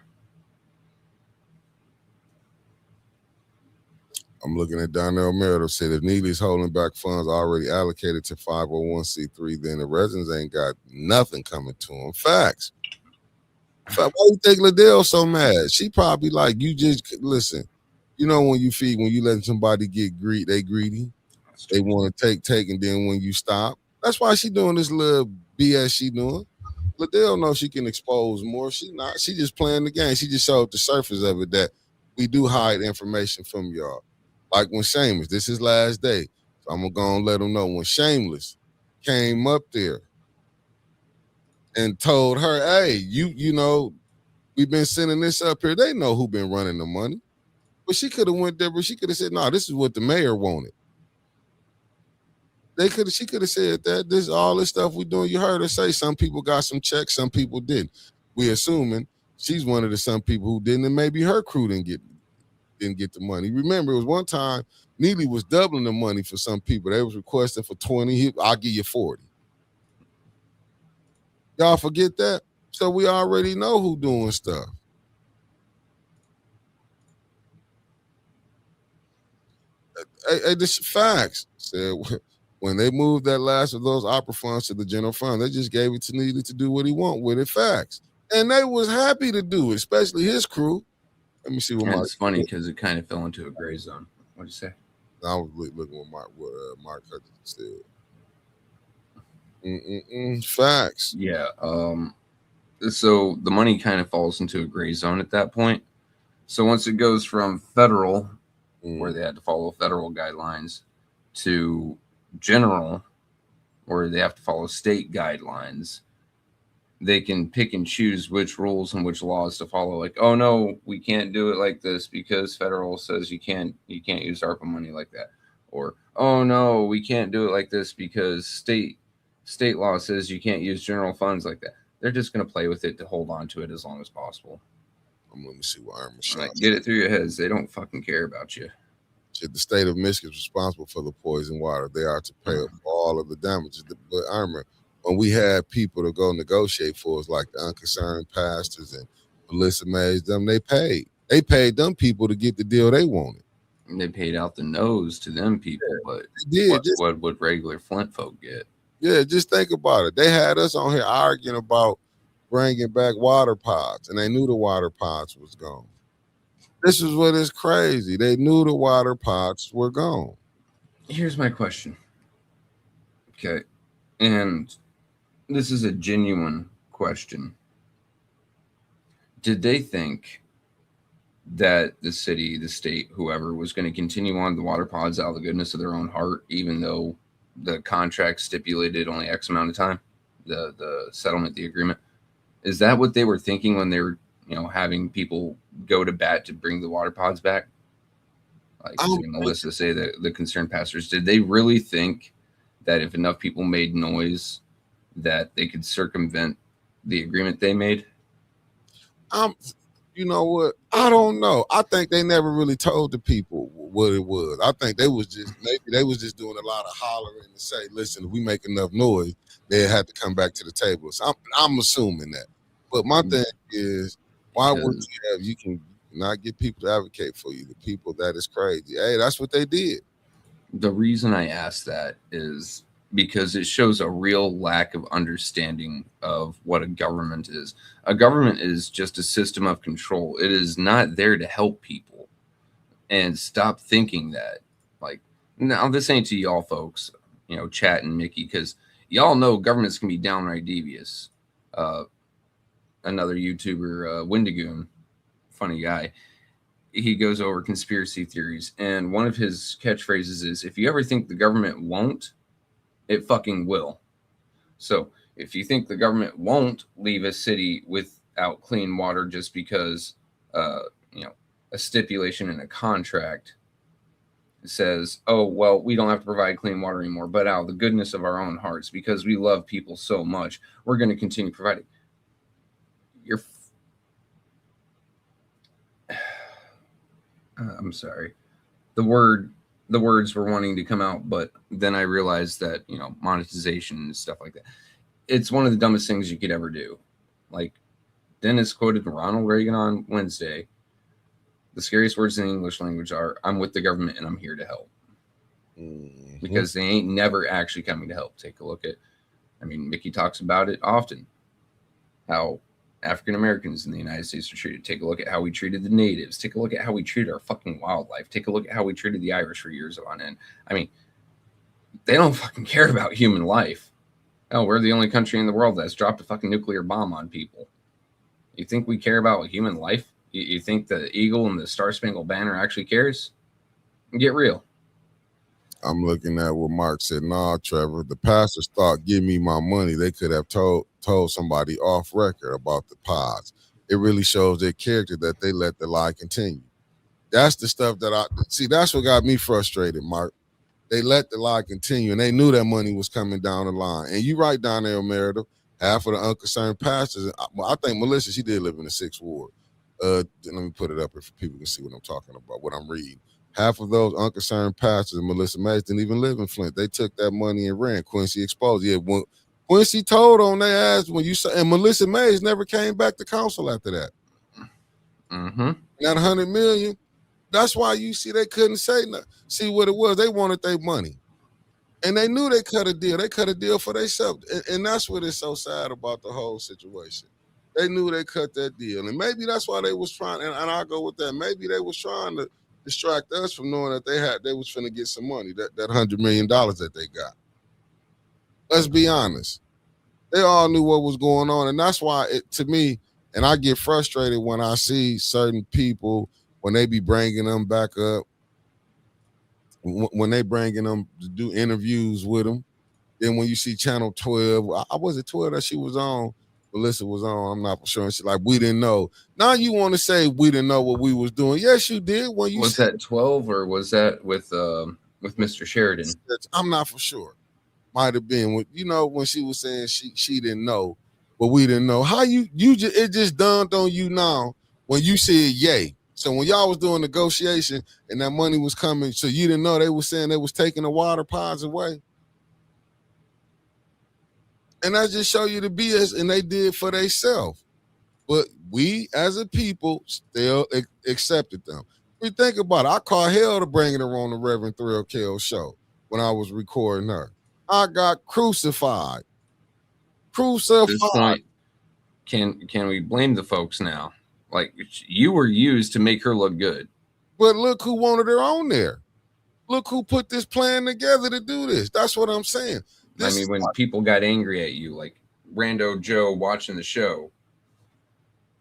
I'm looking at Donnell Merritt said if Neely's holding back funds already allocated to 501c3, then the residents ain't got nothing coming to them. Facts. Why you think Liddell's so mad? She probably like, you just listen. You know when you letting somebody get they greedy. They want to take, and then when you stop, that's why she doing this little BS she doing. Liddell knows she can expose more. She not. She just playing the game. She just showed the surface of it that we do hide information from y'all. Like when Shameless, this is last day. So I'm gonna let them know when Shameless came up there and told her, hey, you know, we've been sending this up here. They know who been running the money. But she could have went there, but she could have said, no, this is what the mayor wanted. She could have said that this all this stuff we doing. You heard her say some people got some checks, some people didn't. We assuming she's one of the some people who didn't, and maybe her crew didn't get the money. Remember, it was one time Neely was doubling the money for some people. They was requesting for 20. I'll give you 40. Y'all forget that? So we already know who doing stuff. Hey, this facts. Said when they moved that last of those opera funds to the general fund, they just gave it to Neely to do what he want with it. Facts. And they was happy to do it, especially his crew. Let me see what It's funny because it kind of fell into a gray zone. What'd you say? I was looking what Mark Hutchins said. Facts. Yeah. So the money kind of falls into a gray zone at that point. So once it goes from federal, where they had to follow federal guidelines, to general, where they have to follow state guidelines, they can pick and choose which rules and which laws to follow. Like, oh no, we can't do it like this because federal says you can't use ARPA money like that. Or, oh no, we can't do it like this because state law says you can't use general funds like that. They're just going to play with it to hold on to it as long as possible. Let me see what Irma like, get it through your heads. They don't fucking care about you. The state of Michigan is responsible for the poison water. They are to pay for all of the damages. But Irma, when we had people to go negotiate for us, like the Unconcerned Pastors and Melissa Mays, they paid them people to get the deal they wanted. And they paid out the nose to them people, but what would regular Flint folk get? Yeah, just think about it. They had us on here arguing about bringing back water pods, and they knew the water pods was gone. This is what is crazy. They knew the water pods were gone. Here's my question. Okay. And this is a genuine question. Did they think that the city, the state, whoever was going to continue on the water pods out of the goodness of their own heart, even though the contract stipulated only X amount of time, the settlement, the agreement? Is that what they were thinking when they were, having people go to bat to bring the water pods back? Like Melissa say, the concerned pastors, did they really think that if enough people made noise that they could circumvent the agreement they made? You know what? I don't know. I think they never really told the people what it was. I think they was just doing a lot of hollering to say, listen, if we make enough noise, they had to come back to the table. So I'm assuming that. But my thing is, why would you can not get people to advocate for you? The people, that is crazy. Hey, that's what they did. The reason I ask that is because it shows a real lack of understanding of what a government is. A government is just a system of control. It is not there to help people. And stop thinking that. Like, now this ain't to y'all folks, Chat and Mickey, because y'all know governments can be downright devious. Another YouTuber, Wendigoon, funny guy, he goes over conspiracy theories, and one of his catchphrases is, if you ever think the government won't, it fucking will. So if you think the government won't leave a city without clean water just because a stipulation in a contract says, oh, well, we don't have to provide clean water anymore, but out of the goodness of our own hearts, because we love people so much, we're going to continue providing. I'm sorry. The words were wanting to come out, but then I realized that, monetization and stuff like that, it's one of the dumbest things you could ever do. Like Dennis quoted Ronald Reagan on Wednesday. The scariest words in the English language are "I'm with the government and I'm here to help," because they ain't never actually coming to help. Take a look at, I mean, Mickey talks about it often, how African Americans in the United States are treated. Take a look at how we treated the natives. Take a look at how we treated our fucking wildlife. Take a look at how we treated the Irish for years on end. I mean, they don't fucking care about human life. Oh, we're the only country in the world that's dropped a fucking nuclear bomb on people. You think we care about human life? You think the eagle and the Star Spangled Banner actually cares? Get real. I'm looking at what Mark said. Nah, Trevor, the pastors thought, give me my money. They could have told somebody off record about the pods. It really shows their character that they let the lie continue. That's the stuff that I see. That's what got me frustrated, Mark. They let the lie continue, and they knew that money was coming down the line. And you right down there, Meredith, half of the unconcerned pastors. I think Melissa, she did live in the 6th ward. Let me put it up if people can see what I'm talking about, what I'm reading. Half of those unconcerned pastors, Melissa Mays, didn't even live in Flint. They took that money and ran. Quincy exposed. Yeah, when Quincy told on their ass when you saw, and Melissa Mays never came back to council after that. Mm-hmm. That $100 million. That's why you see they couldn't say nothing. See what it was. They wanted their money. And they knew they cut a deal. They cut a deal for themselves. And that's what is so sad about the whole situation. They knew they cut that deal. And maybe that's why they was trying, and I'll go with that. Maybe they was trying to distract us from knowing that they was finna get some money, that $100 million that they got. Let's be honest. They all knew what was going on. And that's why, to me, and I get frustrated when I see certain people, when they be bringing them back up, when they bringing them to do interviews with them. Then when you see Channel 12, I was it 12 that she was on, Melissa was on, I'm not for sure. And she's like, we didn't know. Now you want to say we didn't know what we was doing. Yes, you did. When you was that 12 or was that with Mr. Sheridan? I'm not for sure. Might have been when she was saying she didn't know, but we didn't know. How you just it just dawned on you now when you said yay. So when y'all was doing negotiation and that money was coming, so you didn't know they was saying they was taking the water pods away. And that just show you the BS, and they did for themselves. But we, as a people, still accepted them. We think about it. I called hell to bringing her on the Reverend Thrill Kell show when I was recording her. I got crucified. At this point, can we blame the folks now? Like, you were used to make her look good. But look who wanted her on there. Look who put this plan together to do this. That's what I'm saying. When people got angry at you, like Rando Joe watching the show,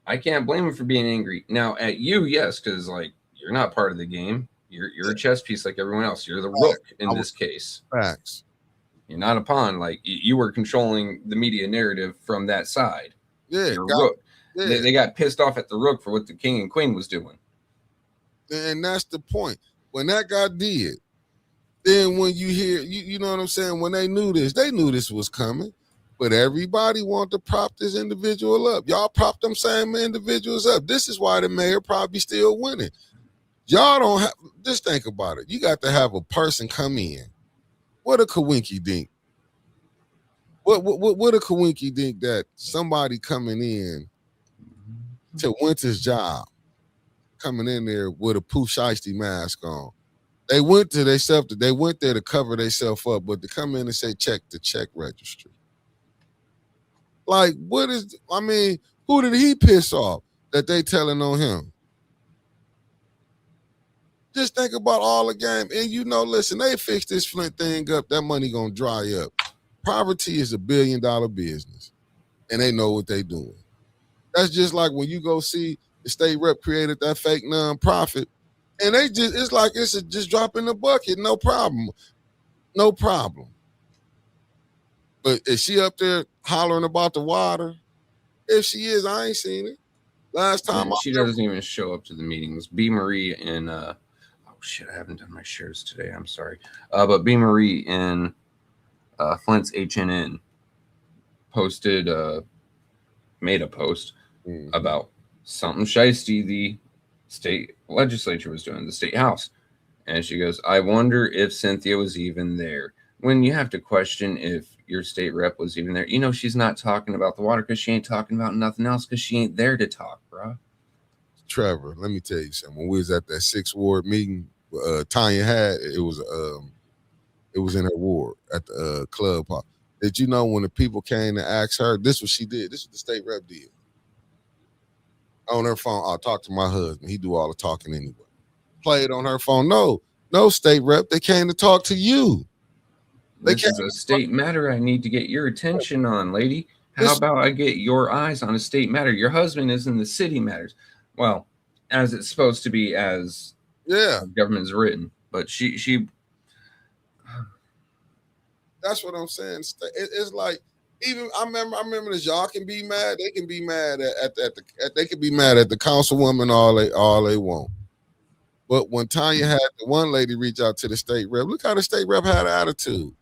I can't blame him for being angry. Now, at you, yes, because, like, you're not part of the game. You're a chess piece like everyone else. You're the rook in this case. Facts. You're not a pawn. Like, you were controlling the media narrative from that side. Yeah. You're a rook. Yeah. They got pissed off at the rook for what the king and queen was doing. And that's the point. When that got did, then when you hear, you know what I'm saying? When they knew this was coming. But everybody wanted to prop this individual up. Y'all prop them same individuals up. This is why the mayor probably still winning. Y'all don't have, just think about it. You got to have a person come in. What a coinky dink. What a coinky dink that somebody coming in to Winter's job, coming in there with a Pooh Shiesty mask on. They went there to cover themselves up, but to come in and say check the check registry. Like, who did he piss off that they telling on him? Just think about all the game. And listen, they fixed this Flint thing up. That money gonna dry up. Poverty is $1 billion business. And they know what they doing. That's just like when you go see the state rep created that fake nonprofit. And it's like it's just drop in the bucket. No problem. No problem. But is she up there hollering about the water? If she is, I ain't seen it. Last time she doesn't even show up to the meetings. B. Marie in I haven't done my shares today. I'm sorry. But B. Marie in Flint's HNN made a post about something shiesty the state legislature was doing, the state house. And she goes, I wonder if Cynthia was even there. When you have to question if your state rep was even there, she's not talking about the water because she ain't talking about nothing else because she ain't there to talk, bro. Trevor, let me tell you something. When we was at that 6th ward meeting, Tanya had it was in her ward at the club. Did you know when the people came to ask her, this what she did? This is what the state rep did. On her phone, I'll talk to my husband. He do all the talking anyway. Played on her phone. No, state rep. They came to talk to you. This is a state matter I need to get your attention on, lady. How about I get your eyes on a state matter? Your husband is in the city matters. Well, as it's supposed to be, as the government's written. But she. That's what I'm saying. It's like, even I remember this. Y'all can be mad. They can be mad they can be mad at the councilwoman all they want. But when Tanya had the one lady reach out to the state rep, look how the state rep had an attitude.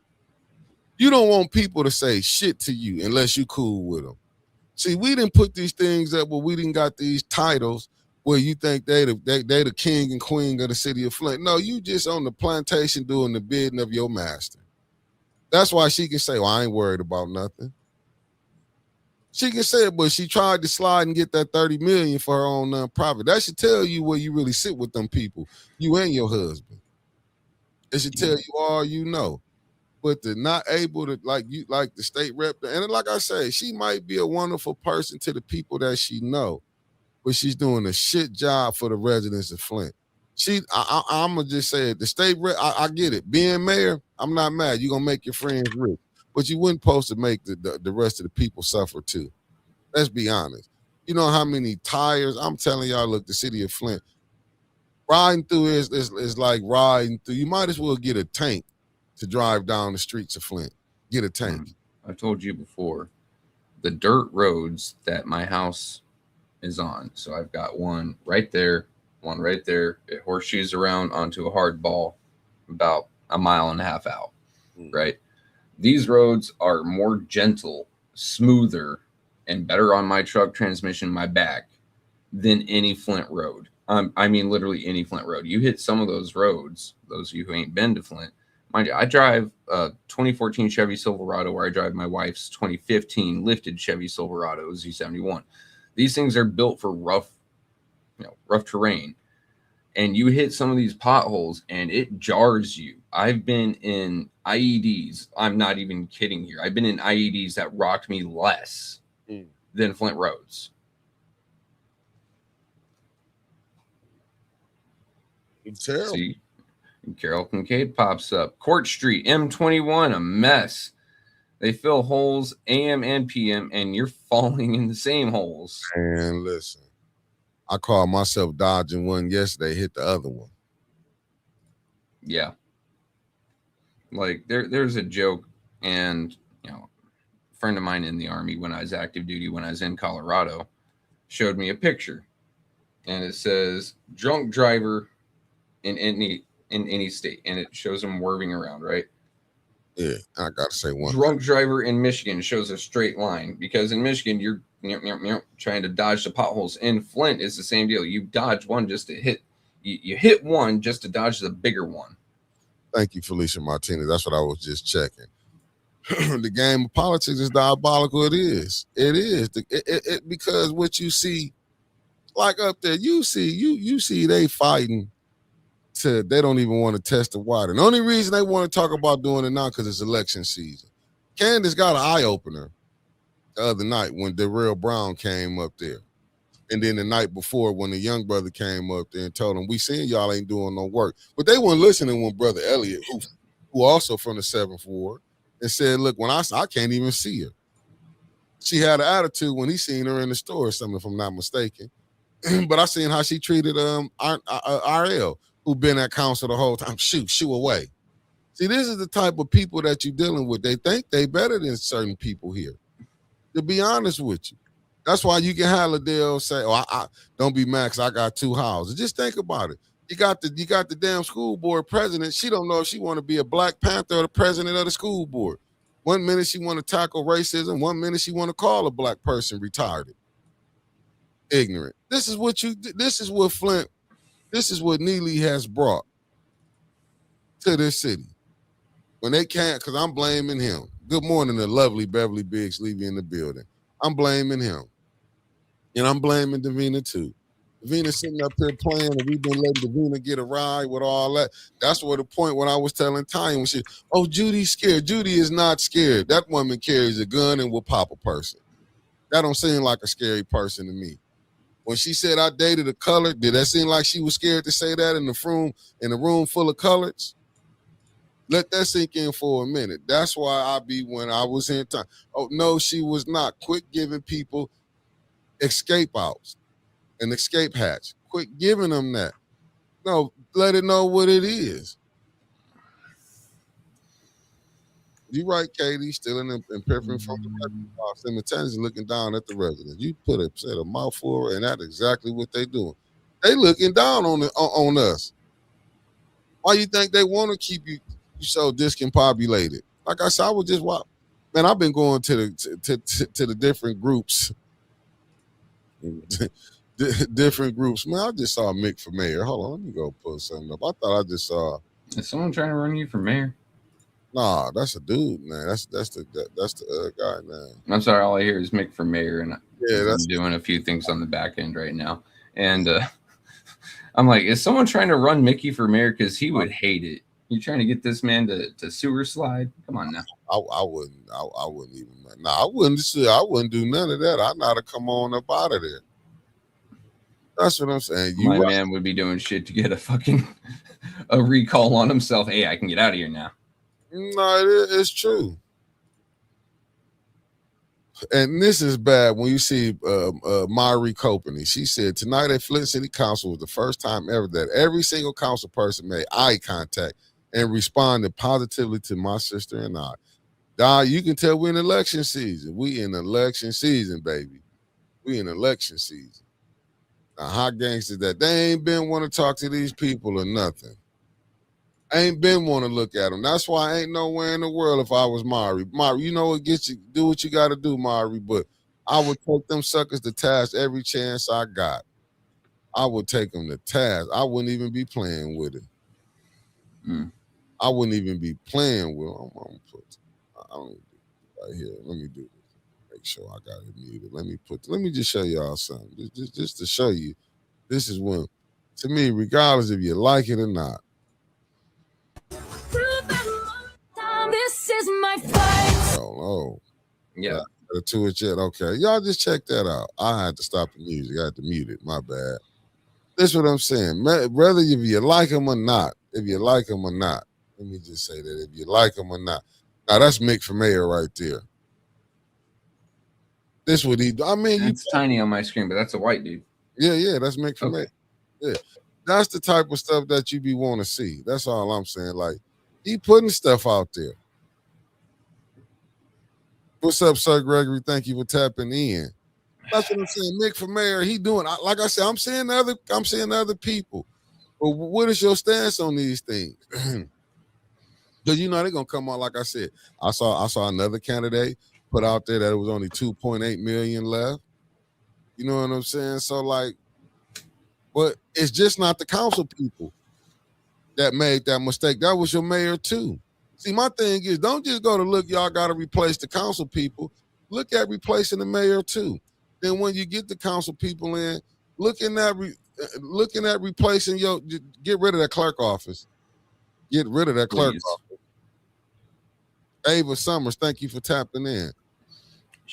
You don't want people to say shit to you unless you cool with them. See, we didn't put these things up where we didn't got these titles where you think they the king and queen of the city of Flint. No, you just on the plantation doing the bidding of your master. That's why she can say, well, I ain't worried about nothing. She can say it, but she tried to slide and get that $30 million for her own nonprofit. That should tell you where you really sit with them people, you and your husband. It should tell you all you know. But to not able to, like the state rep, and like I say, she might be a wonderful person to the people that she know, but she's doing a shit job for the residents of Flint. I'm going to just say it. The state rep, I get it. Being mayor, I'm not mad. You're going to make your friends rich. But you wouldn't supposed to make the rest of the people suffer too. Let's be honest. You know how many tires? I'm telling y'all, look, the city of Flint, riding through is like riding through. You might as well get a tank to drive down the streets of Flint. Get a tank. I've told you before, the dirt roads that my house is on. So I've got one right there, one right there. It horseshoes around onto a hard ball about a mile and a half out, right? These roads are more gentle, smoother, and better on my truck transmission, my back, than any Flint road. I mean, literally any Flint road. You hit some of those roads, those of you who ain't been to Flint. Mind you, I drive a 2014 Chevy Silverado, where I drive my wife's 2015 lifted Chevy Silverado Z71. These things are built for rough terrain. And you hit some of these potholes and it jars you. I've been in IEDs. I'm not even kidding here. I've been in IEDs that rocked me less than Flint roads. It's terrible. See, Carol Kincaid pops up. Court Street, M21, a mess. They fill holes AM and PM, and you're falling in the same holes. And listen, I called myself dodging one yesterday, hit the other one. Yeah. Like there's a joke, and a friend of mine in the Army, when I was active duty, when I was in Colorado, showed me a picture, and it says drunk driver in any state, and it shows him whirling around, right? Yeah, I gotta say one. Drunk driver in Michigan shows a straight line, because in Michigan you're trying to dodge the potholes. In Flint is the same deal. You dodge one just to hit. You hit one just to dodge the bigger one. Thank you, Felicia Martinez. That's what I was just checking. The game of politics is diabolical. It is. It is. Because what you see, like up there, you see they fighting. They don't even want to test the water. And the only reason they want to talk about doing it now because it's election season. Candace got an eye opener the other night when Darrell Brown came up there. And then the night before when the young brother came up there and told him, we seen y'all ain't doing no work. But they weren't listening when Brother Elliott, who also from the 7th Ward, and said, look, when I can't even see her. She had an attitude when he seen her in the store or something, if I'm not mistaken. But I seen how she treated RL, who been at council the whole time. Shoo away. See, this is the type of people that you're dealing with. They think they better than certain people here. To be honest with you. That's why you can have Liddell say, I don't be mad because I got 2 houses. Just think about it. You got the damn school board president. She don't know if she want to be a Black Panther or the president of the school board. One minute she want to tackle racism. One minute she want to call a Black person retarded. Ignorant. This is what Flint, this is what Neely has brought to this city. When they can't, because I'm blaming him. Good morning, the lovely Beverly Biggs Levy in the building. I'm blaming him. And I'm blaming Davina too. Vena's sitting up here playing, and we've been letting Davina get a ride with all that. That's where the point when I was telling Tanya when she, oh, Judy's scared. Judy is not scared. That woman carries a gun and will pop a person. That don't seem like a scary person to me. When she said I dated a colored, did that seem like she was scared to say that in the room full of coloreds? Let that sink in for a minute. That's why I be when I was in time. Oh no, she was not. Quit giving people escape outs and escape hatch. Quit giving them that. No, let it know what it is. You right, Katie, stealing and pimping from the resident while simultaneously looking down at the residents. You said a mouthful, and that's exactly what they doing. They looking down on us. Why you think they want to keep you so discombobulated? Like I said, I was just watch. Man, I've been going to the different groups. Different groups. Man, I just saw Mick for mayor. Hold on, let me go pull something up. I thought I just saw. Is someone trying to run you for mayor? Nah, that's a dude, man. That's the guy, man. I'm sorry, all I hear is Mick for mayor, and Yeah, I'm doing a few things on the back end right now. And I'm like, is someone trying to run Mickey for mayor? Because he would hate it. You trying to get this man to sewer slide? Come on now. I wouldn't even. Nah, I wouldn't do none of that. I'd not have come on up out of there. That's what I'm saying. My man would be doing shit to get a recall on himself. Hey, I can get out of here now. No, it's true. And this is bad when you see Mari Copany. She said tonight at Flint City Council was the first time ever that every single council person made eye contact and responded positively to my sister and I. You can tell we're in election season. We in election season, baby. We in election season. Now, how gangsters that they ain't been want to talk to these people or nothing. Ain't been want to look at them. That's why I ain't nowhere in the world if I was Mari. Mari, you know what gets you, do what you got to do, Mari, but I would take them suckers to task every chance I got. I would take them to task. I wouldn't even be playing with it. I wouldn't even be playing with them. I'm put right here. Let me do this. Make sure I got it muted. Let me just show y'all something. Just to show you. This is when, to me, regardless if you like it or not. This is my fight. Oh, yeah. To it yet. Okay, y'all just check that out. I had to stop the music. I had to mute it. My bad. That's what I'm saying. Whether if you like them or not, let me just say that if you like them or not. Now that's Mick for mayor right there. This what he. I mean, it's tiny on my screen, but that's a white dude. Yeah, that's Mick for mayor. Yeah, that's the type of stuff that you be want to see. That's all I'm saying. Like he putting stuff out there. What's up, Sir Gregory? Thank you for tapping in. That's what I'm saying. Mick for mayor, he doing. Like I said, I'm seeing other people. But what is your stance on these things? Because you know they're gonna come out. Like I said, I saw another candidate put out there that it was only 2.8 million left. You know what I'm saying? So like, but it's just not the council people that made that mistake. That was your mayor too. See, my thing is, don't just go to look, y'all got to replace the council people. Look at replacing the mayor too. Then when you get the council people in, looking at replacing get rid of that clerk office. Get rid of that clerk office. Ava Summers, thank you for tapping in.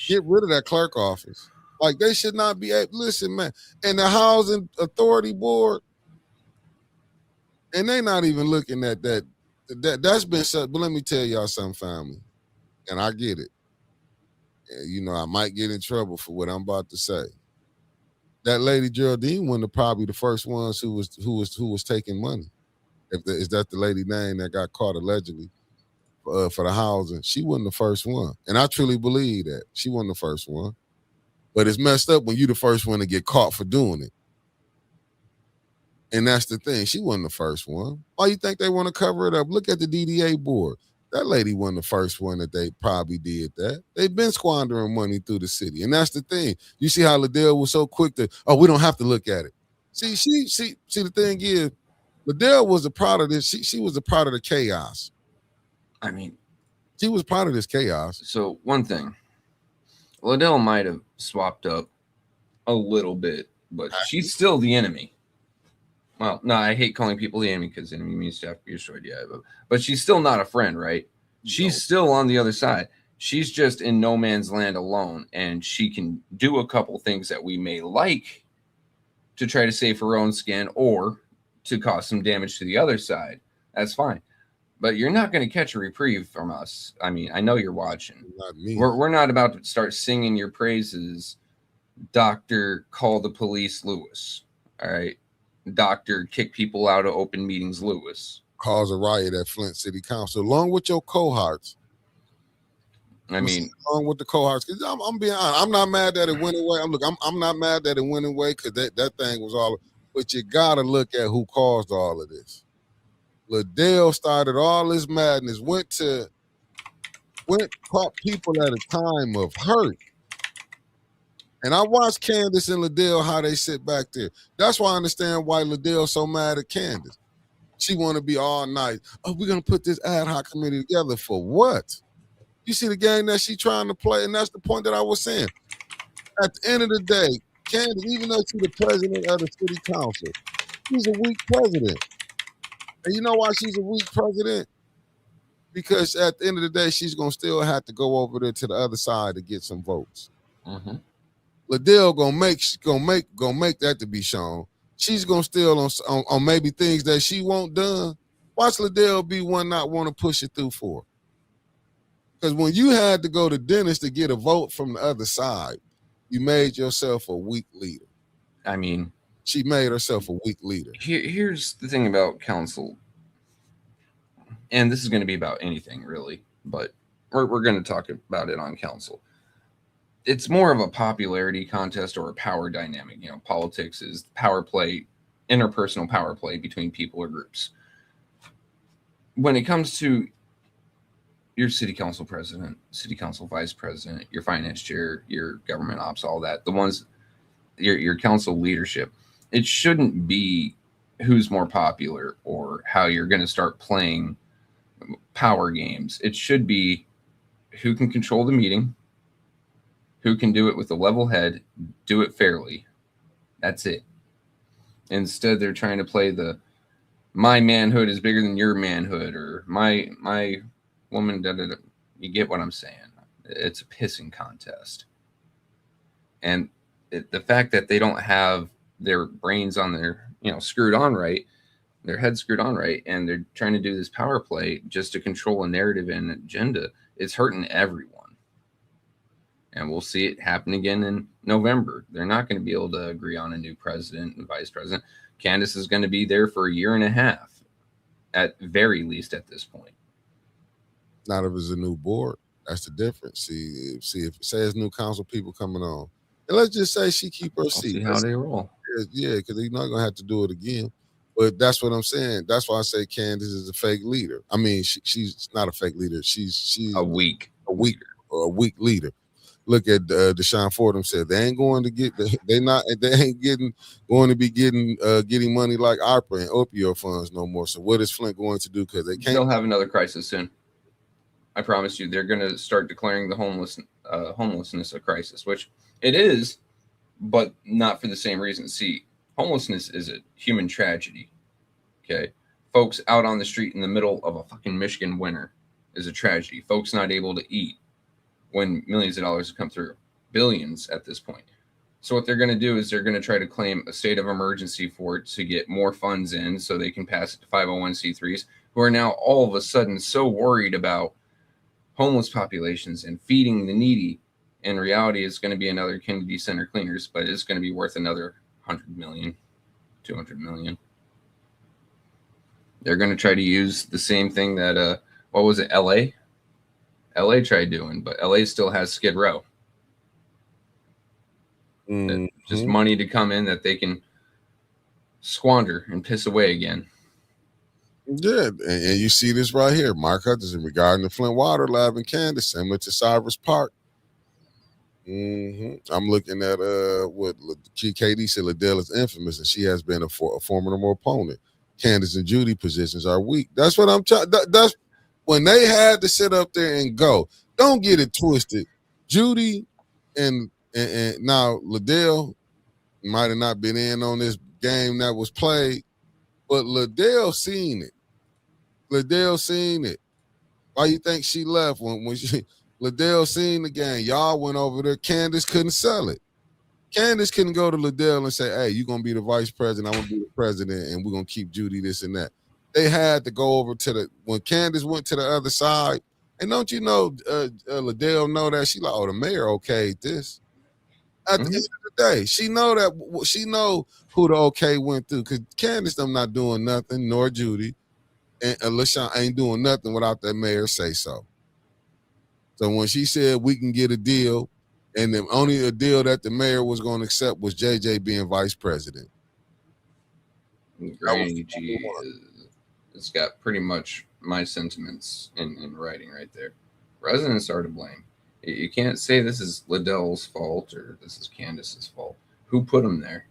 Get rid of that clerk office. Like they should not be. Listen, man, and the housing authority board, and they not even looking at that. That's been said, but let me tell y'all something, family, and I get it. And, you know, I might get in trouble for what I'm about to say. That lady Geraldine, one of probably the first ones who was taking money. Is that the lady name that got caught allegedly for the housing? She wasn't the first one, and I truly believe that she wasn't the first one. But it's messed up when you the first one to get caught for doing it. And that's the thing. She wasn't the first one. Why you think they want to cover it up? Look at the DDA board. That lady wasn't the first one that they probably did that. They've been squandering money through the city. And that's the thing. You see how Liddell was so quick to, we don't have to look at it. See, the thing is, Liddell was a part of this. She was a part of the chaos. I mean, she was part of this chaos. So one thing, Liddell might have swapped up a little bit but she's still the enemy. Well, no, I hate calling people the enemy because enemy means to have to be destroyed. Yeah, but she's still not a friend, right? She's still on the other side. She's just in no man's land alone, and she can do a couple things that we may like to try to save her own skin or to cause some damage to the other side. That's fine. But you're not going to catch a reprieve from us. I mean, I know you're watching. Not me. We're not about to start singing your praises, Dr. Call the Police Lewis. All right. Dr. Kick people out of open meetings Lewis. Cause a riot at Flint City Council, along with your cohorts. I mean, along with the cohorts, because I'm being honest, I'm not mad that it went away. I'm not mad that it went away because that thing was all. But you gotta look at who caused all of this. Liddell started all this madness. Went caught people at a time of hurt. And I watched Candace and Liddell how they sit back there. That's why I understand why Liddell's so mad at Candace. She want to be all nice. Oh, we're gonna put this ad hoc committee together for what? You see the game that she trying to play, and that's the point that I was saying. At the end of the day, Candace, even though she's the president of the city council, she's a weak president. And you know why she's a weak president? Because at the end of the day, she's gonna still have to go over there to the other side to get some votes. Mm-hmm. Liddell gonna make that to be shown. She's gonna still on maybe things that she won't done. Watch Liddell be one not want to push it through for. Because when you had to go to Dennis to get a vote from the other side, you made yourself a weak leader. I mean, she made herself a weak leader. Here's the thing about council, and this is going to be about anything really, but we're going to talk about it on council. It's more of a popularity contest or a power dynamic. You know, politics is power play, interpersonal power play between people or groups. When it comes to your city council president, city council vice president, your finance chair, your government ops, all that, the ones, your council leadership, it shouldn't be who's more popular or how you're going to start playing power games. It should be who can control the meeting, who can do it with a level head, do it fairly. That's it. Instead, they're trying to play the my manhood is bigger than your manhood, or my woman, da, da, da. You get what I'm saying. It's a pissing contest. And the fact that they don't have their brains on their, screwed on right, their head screwed on right, and they're trying to do this power play just to control a narrative and agenda, it's hurting everyone. And we'll see it happen again in November. They're not going to be able to agree on a new president and vice president. Candace is going to be there for a year and a half, at very least at this point. Not if it's a new board. That's the difference. See if it says new council people coming on. And let's just say she keep her seat. See how they roll. Yeah, because they're not going to have to do it again. But that's what I'm saying. That's why I say Candace is a fake leader. I mean, she's not a fake leader. She's a weak leader. Look at Deshaun Fordham said they ain't going to get getting money like ARPA and opioid funds no more. So what is Flint going to do? Because they can't. They'll have another crisis soon. I promise you, they're going to start declaring the homelessness a crisis, which it is, but not for the same reason. See, homelessness is a human tragedy. Okay, folks out on the street in the middle of a fucking Michigan winter is a tragedy. Folks not able to eat when millions of dollars have come through, billions at this point. So what they're going to do is they're going to try to claim a state of emergency for it to get more funds in so they can pass it to 501c3s who are now all of a sudden so worried about homeless populations and feeding the needy. In reality, it's going to be another Kennedy Center cleaners, but it's going to be worth another 100 million, 200 million. They're going to try to use the same thing that, what was it, LA? LA tried doing, but LA still has Skid Row. Mm-hmm. Just money to come in that they can squander and piss away again. Yeah, and you see this right here. Mark Hutchinson regarding the Flint Water Lab in Candace, similar to Cyrus Park. Mm-hmm. I'm looking at what KD said. Liddell is infamous, and she has been a formidable opponent. Candace and Judy positions are weak. That's what I'm trying. That's when they had to sit up there and go. Don't get it twisted. Judy and now Liddell, might have not been in on this game that was played, but Liddell seen it. Liddell seen it. Why you think she left when she Liddell seen the game? Y'all went over there. Candace couldn't sell it. Candace couldn't go to Liddell and say, hey, you're going to be the vice president, I'm going to be the president, and we're going to keep Judy this and that. They had to go over to when Candace went to the other side, and don't you know, Liddell know that? She like, oh, the mayor okayed this. At the end of the day, she know who the okay went through, because Candace them not doing nothing, nor Judy, and LaShawn ain't doing nothing without that mayor say so. So when she said we can get a deal, and the only a deal that the mayor was going to accept was JJ being vice president. Granny G it's got pretty much my sentiments in writing right there. Residents are to blame. You can't say this is Liddell's fault or this is Candace's fault. Who put them there?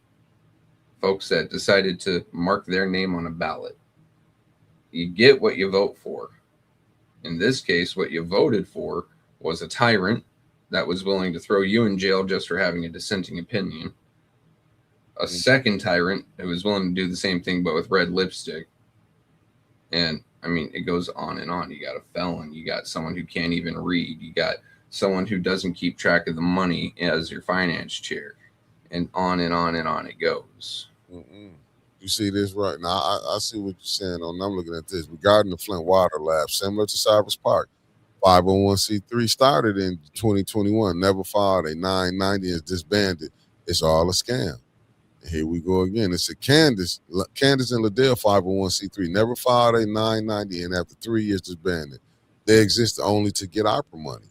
Folks that decided to mark their name on a ballot. You get what you vote for. In this case, what you voted for was a tyrant that was willing to throw you in jail just for having a dissenting opinion. A second tyrant who was willing to do the same thing but with red lipstick. And, I mean, it goes on and on. You got a felon. You got someone who can't even read. You got someone who doesn't keep track of the money as your finance chair. And on and on and on it goes. You see this right now. I see what you're saying. I'm looking at this. Regarding the Flint Water Lab, similar to Cyrus Park, 501c3 started in 2021, never filed a 990, is disbanded. It's all a scam. And here we go again. It's a Candace and Liddell 501c3, never filed a 990, and after 3 years disbanded. They exist only to get ARPA money.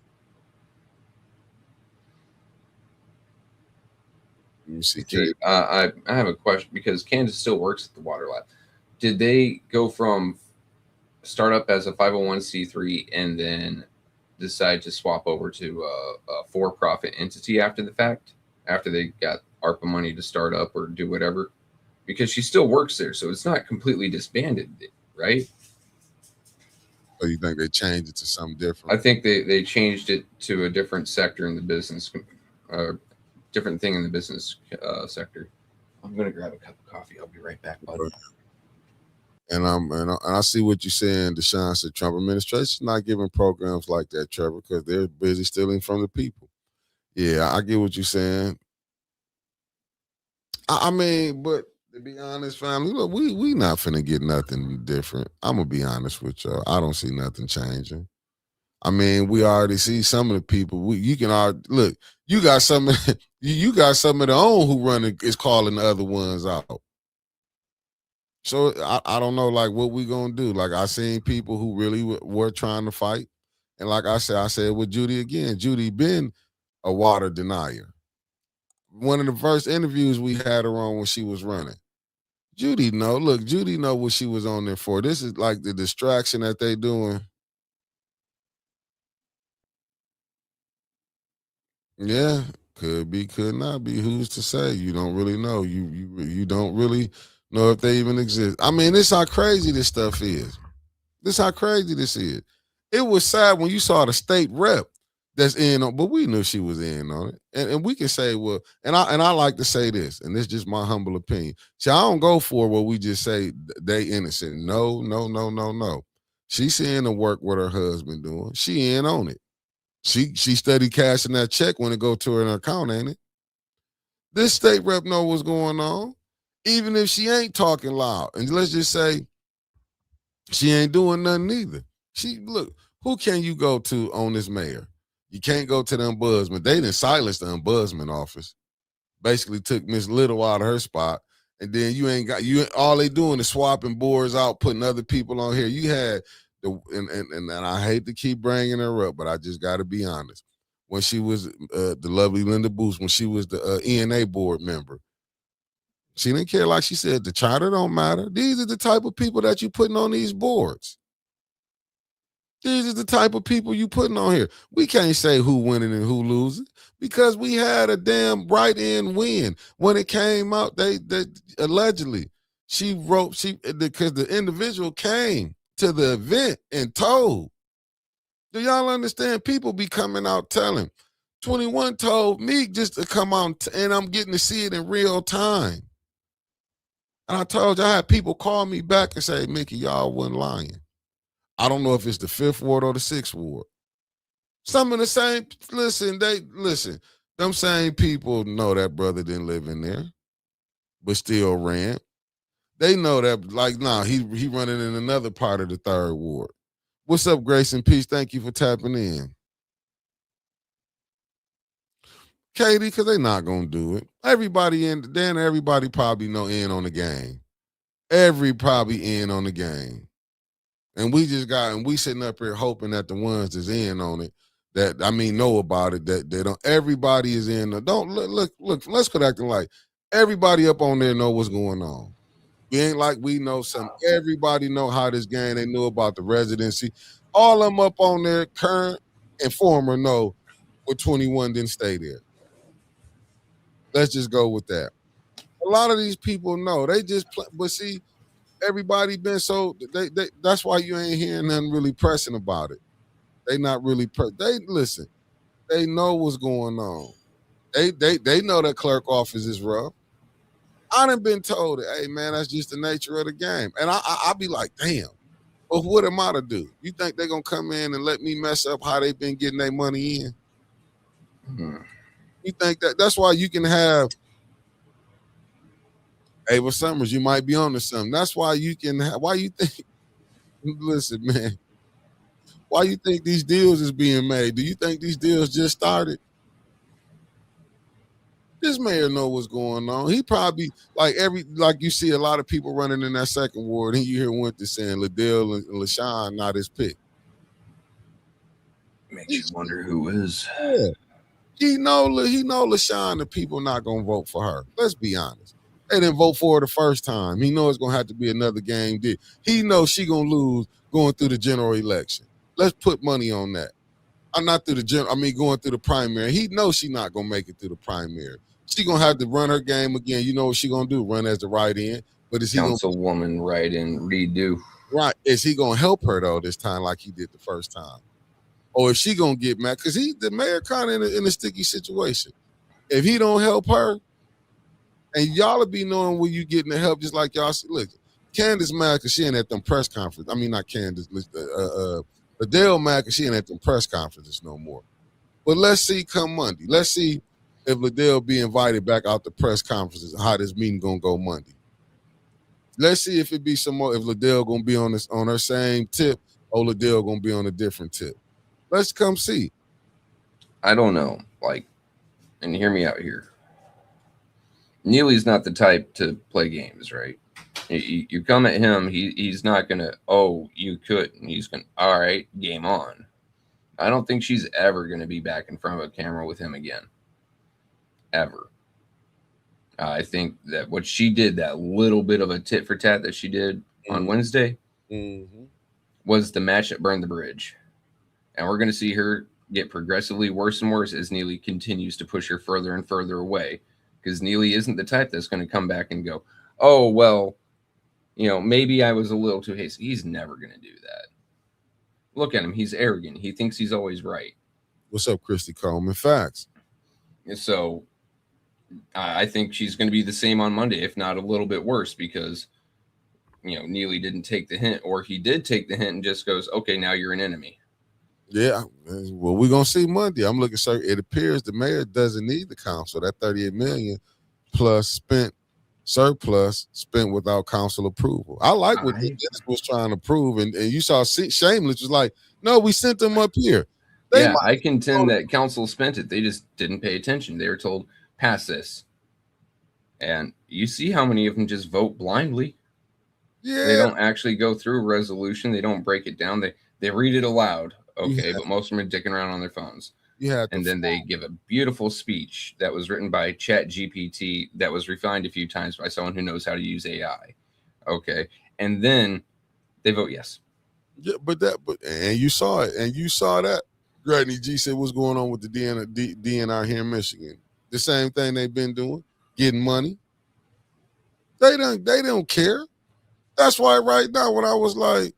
You see, I have a question because Candace still works at the Water Lab. Did they go from start up as a 501c3 and then decide to swap over to a for-profit entity after the fact, after they got ARPA money to start up or do whatever? Because she still works there, so it's not completely disbanded, right? So you think they changed it to something different? I think they changed it to a different sector in the business, different thing in the business sector. I'm going to grab a cup of coffee. I'll be right back, buddy. And I see what you're saying. Deshaun said Trump administration not giving programs like that, Trevor, because they're busy stealing from the people. Yeah, I get what you're saying. I mean, but to be honest, family, look, we not finna get nothing different. I'm gonna be honest with y'all. I don't see nothing changing. I mean, we already see some of the people. You can already look. You got some of the own who running is calling the other ones out. So I don't know, like, what we gonna do. Like, I seen people who really were trying to fight, and like I said with Judy again. Judy been a water denier. One of the first interviews we had her on when she was running. Judy know what she was on there for. This is like the distraction that they doing. Yeah, could be, could not be. Who's to say? You don't really know. You don't really know if they even exist. I mean, this how crazy this stuff is. This how crazy this is. It was sad when you saw the state rep that's in on, but we knew she was in on it. And we can say, well, and I like to say this, and this is just my humble opinion. See, I don't go for what we just say they innocent. No. She seeing the work what her husband doing. She in on it. She steady cashing that check when it go to her account, ain't it? This state rep know what's going on, even if she ain't talking loud. And let's just say she ain't doing nothing either. Look, who can you go to on this mayor? You can't go to the ombudsman. They didn't silence the ombudsman office. Basically took Miss Little out of her spot. And then all they doing is swapping boards out, putting other people on here. You had and I hate to keep bringing her up, but I just got to be honest. When she was the lovely Linda Booth, when she was the ENA board member, she didn't care. Like she said, the charter don't matter. These are the type of people that you putting on these boards. These are the type of people you putting on here. We can't say who winning and who losing because we had a damn write-in win. When it came out, they allegedly, because the individual came to the event and told. Do y'all understand? People be coming out telling. 21 told me just to come out, and I'm getting to see it in real time. And I told you I had people call me back and say, Mickey, y'all wasn't lying. I don't know if it's the 5th ward or the 6th ward. Some of the same, listen, them same people know that brother didn't live in there, but still ran. They know that, like, nah, he running in another part of the 3rd ward. What's up, Grace and Peace? Thank you for tapping in. Katie, because they not going to do it. Everybody probably know in on the game. Probably in on the game. And we sitting up here hoping that the ones that's in on it, know about it, that they don't, everybody is in. Don't look, let's quit acting like everybody up on there know what's going on. We ain't like we know something. Everybody know how this game, they knew about the residency. All of them up on there, current and former, know what 21 didn't stay there. Let's just go with that. A lot of these people know. They just play, but see, everybody been so they that's why you ain't hearing nothing really pressing about it. They not really they listen. They know what's going on. They know that clerk office is rough. I done been told it, hey man, that's just the nature of the game. And I be like, damn. Well, what am I to do? You think they gonna come in and let me mess up how they been getting their money in? Mm-hmm. You think that's why you can have Ava Summers, you might be on to something. That's why you can why you think listen, man. Why you think these deals is being made? Do you think these deals just started? This mayor know what's going on. He probably like you see a lot of people running in that 2nd ward, and you hear Winter saying Liddell and LaShawn not his pick. Makes you wonder who is. Yeah. He know LaShawn, the people not gonna vote for her. Let's be honest. They didn't vote for her the first time. He knows it's gonna have to be another game. He knows she gonna lose going through the general election. Let's put money on that. I'm not through going through the primary. He knows she not gonna make it through the primary. She gonna have to run her game again. You know what she gonna do? Run as the write-in. But is he councilwoman write-in redo? Right? Is he gonna help her though this time like he did the first time? Or is she gonna get mad? Because the mayor kind of in a sticky situation. If he don't help her, and y'all will be knowing when you getting the help, just like y'all. Look, Candace mad because she ain't at them press conference. I mean, not Candace. Adele mad because she ain't at them press conferences no more. But let's see come Monday. Let's see if Liddell be invited back out to press conferences, how this meeting gonna go Monday. Let's see if it be some more, if Liddell gonna be on her same tip, or Liddell gonna be on a different tip. Let's come see. I don't know. Like, and hear me out here. Neely's not the type to play games, right? You come at him, he's not gonna, oh, you couldn't. He's gonna, all right, game on. I don't think she's ever gonna be back in front of a camera with him again. Ever. I think that what she did, that little bit of a tit for tat that she did on Wednesday, was the match that burned the bridge. And we're going to see her get progressively worse and worse as Neely continues to push her further and further away. Because Neely isn't the type that's going to come back and go, oh, well, maybe I was a little too hasty. He's never going to do that. Look at him. He's arrogant. He thinks he's always right. What's up, Christy Coleman? Facts. So I think she's going to be the same on Monday, if not a little bit worse, because, Neely didn't take the hint, or he did take the hint and just goes, okay, now you're an enemy. Yeah, well, we're going to see Monday. I'm looking, sir. It appears the mayor doesn't need the council. That $38 million plus surplus spent without council approval. I like what Dennis was trying to prove. And you saw Shameless was like, no, we sent them up here. I contend that council spent it. They just didn't pay attention. They were told, pass this. And you see how many of them just vote blindly. Yeah. They don't actually go through a resolution. They don't break it down. They read it aloud. Okay, but most of them are dicking around on their phones. And then they give a beautiful speech that was written by ChatGPT that was refined a few times by someone who knows how to use AI. Okay. And then they vote yes. Yeah, and you saw it. And you saw that. Gretney G said, what's going on with the DNR here in Michigan? The same thing they've been doing, getting money. They don't care. That's why right now when I was like,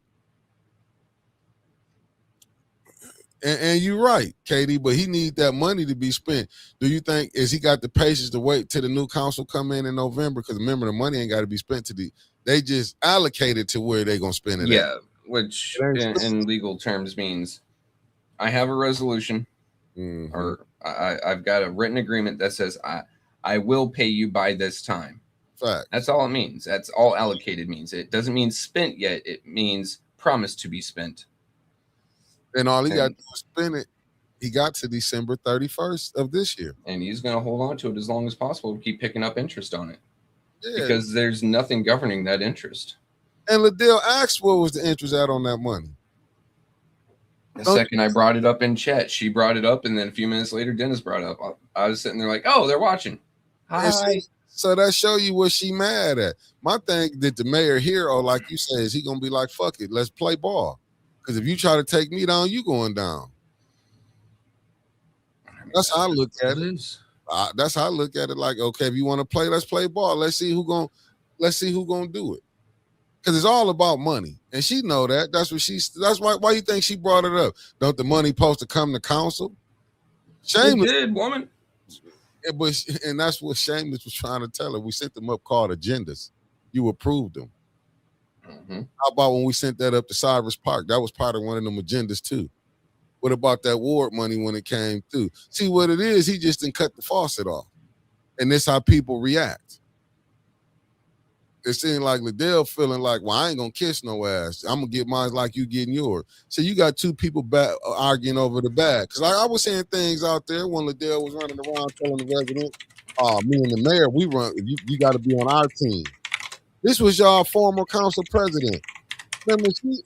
And you're right, Katie, but he need that money to be spent. Do you think is he got the patience to wait till the new council come in November? Because remember, the money ain't got to be spent they just allocated to where they gonna spend it. Yeah, which in legal terms means I have a resolution, or I've got a written agreement that says I will pay you by this time. Fact. That's all it means. That's all allocated means. It doesn't mean spent yet. It means promised to be spent. And all he got to do is spend it. He got to December 31st of this year. And he's going to hold on to it as long as possible to keep picking up interest on it. Yeah. Because there's nothing governing that interest. And Liddell asked what was the interest at on that money. The second I brought it up in chat, she brought it up, and then a few minutes later, Dennis brought it up. I was sitting there like, oh, they're watching. Hi. So that show you what she mad at. My thing that the mayor here, or like you say, is he going to be like, fuck it, let's play ball. Because if you try to take me down, you going down. That's how I look at it. That's how I look at it. Like, okay, if you want to play, let's play ball. Let's see who gonna do it. Because it's all about money, and she know that. That's why you think she brought it up. Don't the money supposed to come to council? Shameless did, woman. And that's what Shameless was trying to tell her. We sent them up called agendas. You approved them. Mm-hmm. How about when we sent that up to Cyrus Park? That was part of one of them agendas too. What about that ward money when it came through? See what it is? He just didn't cut the faucet off. And that's how people react. It seemed like Liddell feeling like, well, I ain't going to kiss no ass. I'm going to get mine like you getting yours. So you got two people arguing over the bag. Because I was saying things out there when Liddell was running around telling the residents, me and the mayor, we run. You got to be on our team. This was y'all former council president. Remember, she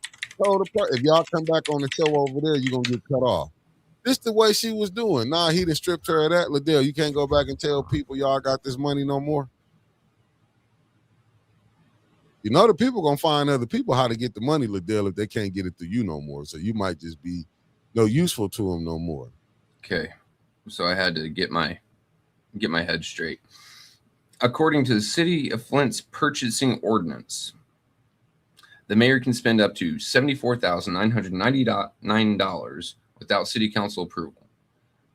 told the if y'all come back on the show over there, you're going to get cut off. This the way she was doing. Nah, he done stripped her of that. Liddell, you can't go back and tell people y'all got this money no more. You know the people going to find other people how to get the money, Liddell, if they can't get it to you no more. So you might just be no useful to them no more. Okay. So I had to get my head straight. According to the City of Flint's purchasing ordinance, the mayor can spend up to $74,999 without city council approval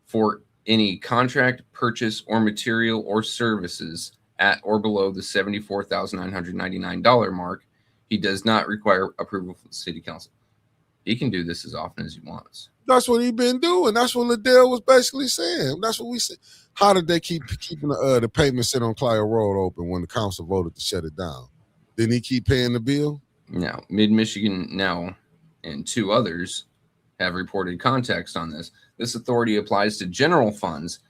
for any contract, purchase, or material or services at or below the $74,999 mark. He does not require approval from the city council. He can do this as often as he wants. That's what he's been doing. That's what Liddell was basically saying. That's what we said. How did they keep keeping the pavement sit on Clio Road open when the council voted to shut it down? Didn't he keep paying the bill? Now, Mid-Michigan now and two others have reported context on this. This authority applies to general funds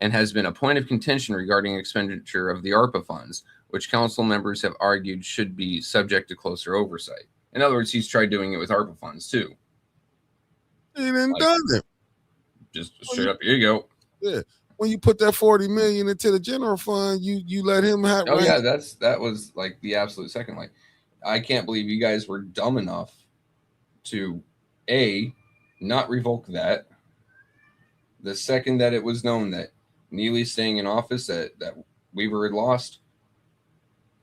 and has been a point of contention regarding expenditure of the ARPA funds, which council members have argued should be subject to closer oversight. In other words, he's tried doing it with ARPA funds too. He didn't done it. Just straight up, here you go. Yeah. When you put that $40 million into the general fund, you let him have. Oh yeah, that was like the absolute second. Like, I can't believe you guys were dumb enough to not revoke that. The second that it was known that Neely's staying in office, that Weaver had lost,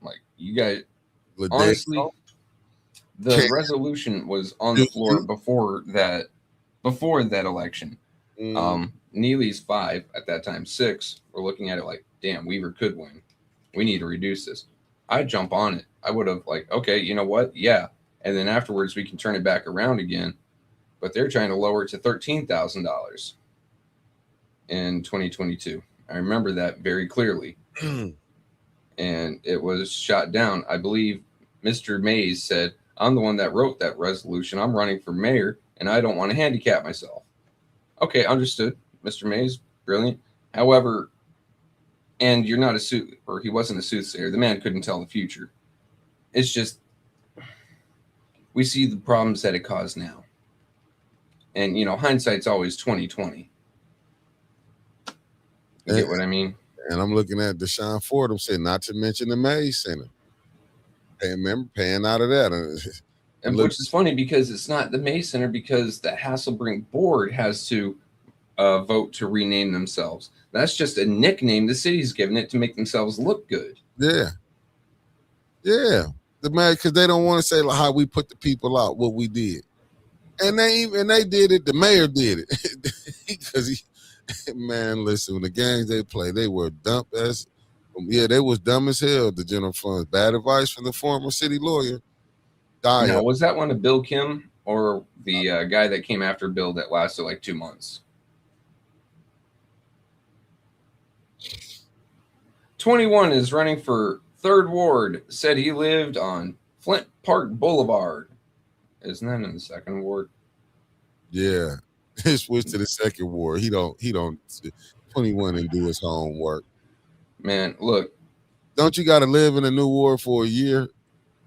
like, you guys, honestly, the resolution was on the floor before that election. Neely's 5 at that time, 6. We're looking at it like, damn, Weaver could win. We need to reduce this. I'd jump on it. I would have like, okay, you know what? Yeah. And then afterwards we can turn it back around again. But they're trying to lower it to $13,000 in 2022. I remember that very clearly. And it was shot down. I believe Mr. Mays said, I'm the one that wrote that resolution. I'm running for mayor and I don't want to handicap myself. Okay, understood. Mr. Mays, brilliant. However, and you're not he wasn't a soothsayer. The man couldn't tell the future. It's just, we see the problems that it caused now. And, hindsight's always 20/20. You get what I mean? And I'm looking at Deshaun Fordham said, not to mention the Mays Center. Paying out of that. And which is funny because it's not the Mays Center, because the Hasselbrink board has to vote to rename themselves. That's just a nickname the city's given it to make themselves look good. Yeah. Yeah. The man, because they don't want to say like how we put the people out, what we did. And they did it. The mayor did it because man, listen, when the games they play, they were dumb as they was dumb as hell. The general funds, bad advice from the former city lawyer. Now, was that one of Bill Kim or the guy that came after Bill that lasted like 2 months? 21 is running for 3rd Ward. Said he lived on Flint Park Boulevard. Isn't that in the 2nd Ward? Yeah, he switched to the 2nd Ward. He don't. 21 and do his homework. Man, look. Don't you got to live in a new ward for a year?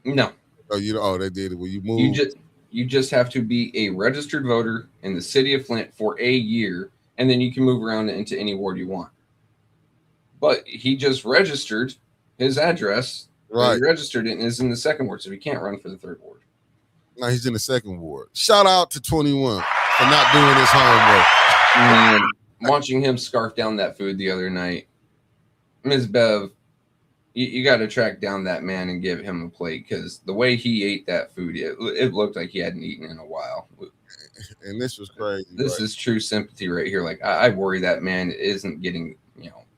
No. Oh, they did it when you moved. You just have to be a registered voter in the city of Flint for a year, and then you can move around into any ward you want. But he just registered his address. Right. He registered it and is in the 2nd Ward, so he can't run for the 3rd Ward. No, he's in the 2nd Ward. Shout out to 21 for not doing his homework. And watching him scarf down that food the other night, Ms. Bev, you got to track down that man and give him a plate, because the way he ate that food, it looked like he hadn't eaten in a while. And this was crazy. This is true sympathy right here. Like, I worry that man isn't getting,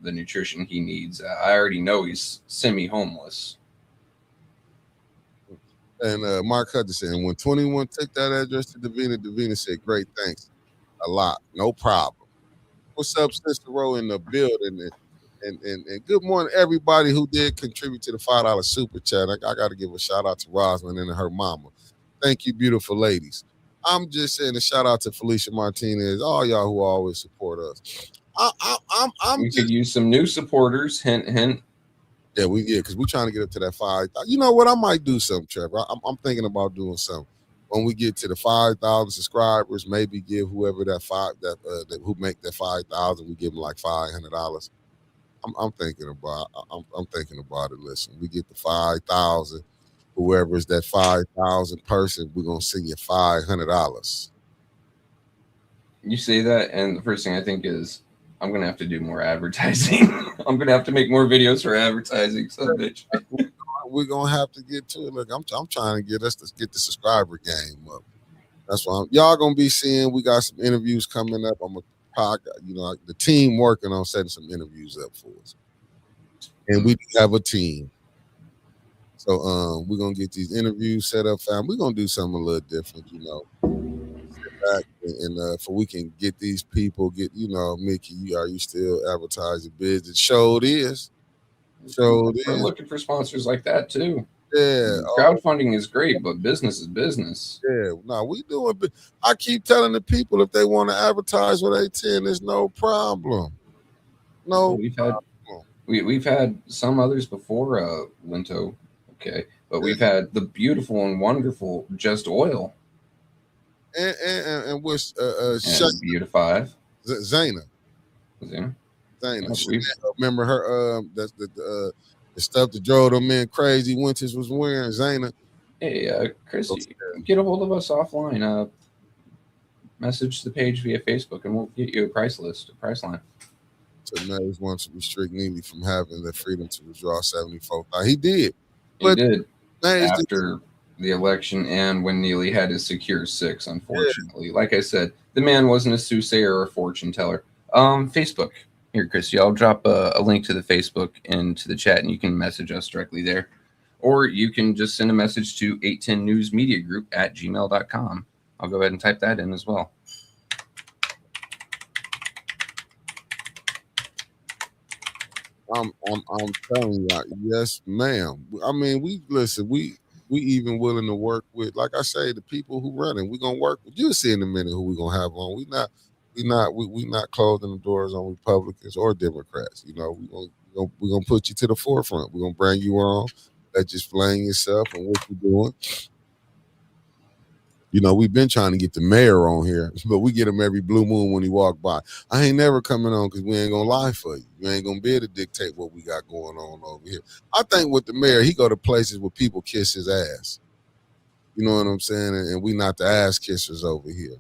the nutrition he needs. I already know he's semi-homeless. And Mark Hutchinson, when 21 took that address to Davina said, "Great, thanks a lot, no problem." What's up, Sister Row in the building? And good morning, everybody who did contribute to the $5 super chat. I got to give a shout out to Rosalind and her mama. Thank you, beautiful ladies. I'm just saying a shout out to Felicia Martinez, all y'all who always support us. We could use some new supporters. Hint, hint. Yeah, because we're trying to get up to that 5,000. You know what? I might do something, Trevor. I'm thinking about doing something. When we get to the 5,000 subscribers, maybe give whoever who make that 5,000, we give them like $500. I'm thinking about. I'm thinking about it. Listen, we get to 5,000. Whoever is that 5,000 person, we're gonna send you $500. You say that, and the first thing I think is, I'm gonna have to do more advertising. I'm gonna have to make more videos for advertising. So, bitch. We're gonna have to get to it. Look, I'm trying to get us to get the subscriber game up. That's why y'all gonna be seeing. We got some interviews coming up. I'm a podcast. The team working on setting some interviews up for us, and we have a team. So we're gonna get these interviews set up, fam. We're gonna do something a little different, back and for we can get these people, Mickey, are you still advertising business? Showed is. We're looking for sponsors like that too. Yeah. Crowdfunding is great, but business is business. Yeah. No, we doing. I keep telling the people if they want to advertise with A10, there's no problem. No. We've had some others before, Linto. Okay. But we've had the beautiful and wonderful Just Oil. And with Beautify. Zayna. Remember her? That's the stuff that drove them men crazy. Winters was wearing Zayna. Hey, Chris, get a hold of us offline. Message the page via Facebook, and we'll get you a price line. So Mays wants to restrict Neely from having the freedom to withdraw 74,000. He did. He did after the election and when Neely had to secure 6, unfortunately. Yeah. Like I said, the man wasn't a soothsayer or a fortune teller. Facebook. Here, Chris, I'll drop a link to the Facebook into the chat, and you can message us directly there. Or you can just send a message to 810 News Media Group at gmail.com. I'll go ahead and type that in as well. I'm telling you, yes, ma'am. I mean, we even willing to work with, like I say, the people who run it. We're gonna work with. You'll see in a minute who we're gonna have on. We not closing the doors on Republicans or Democrats. We're gonna put you to the forefront. We're gonna bring you on, let you explain yourself and what you're doing. We've been trying to get the mayor on here, but we get him every blue moon when he walk by. I ain't never coming on because we ain't gonna lie for you. You ain't gonna be able to dictate what we got going on over here. I think with the mayor, he go to places where people kiss his ass. You know what I'm saying? And we not the ass kissers over here.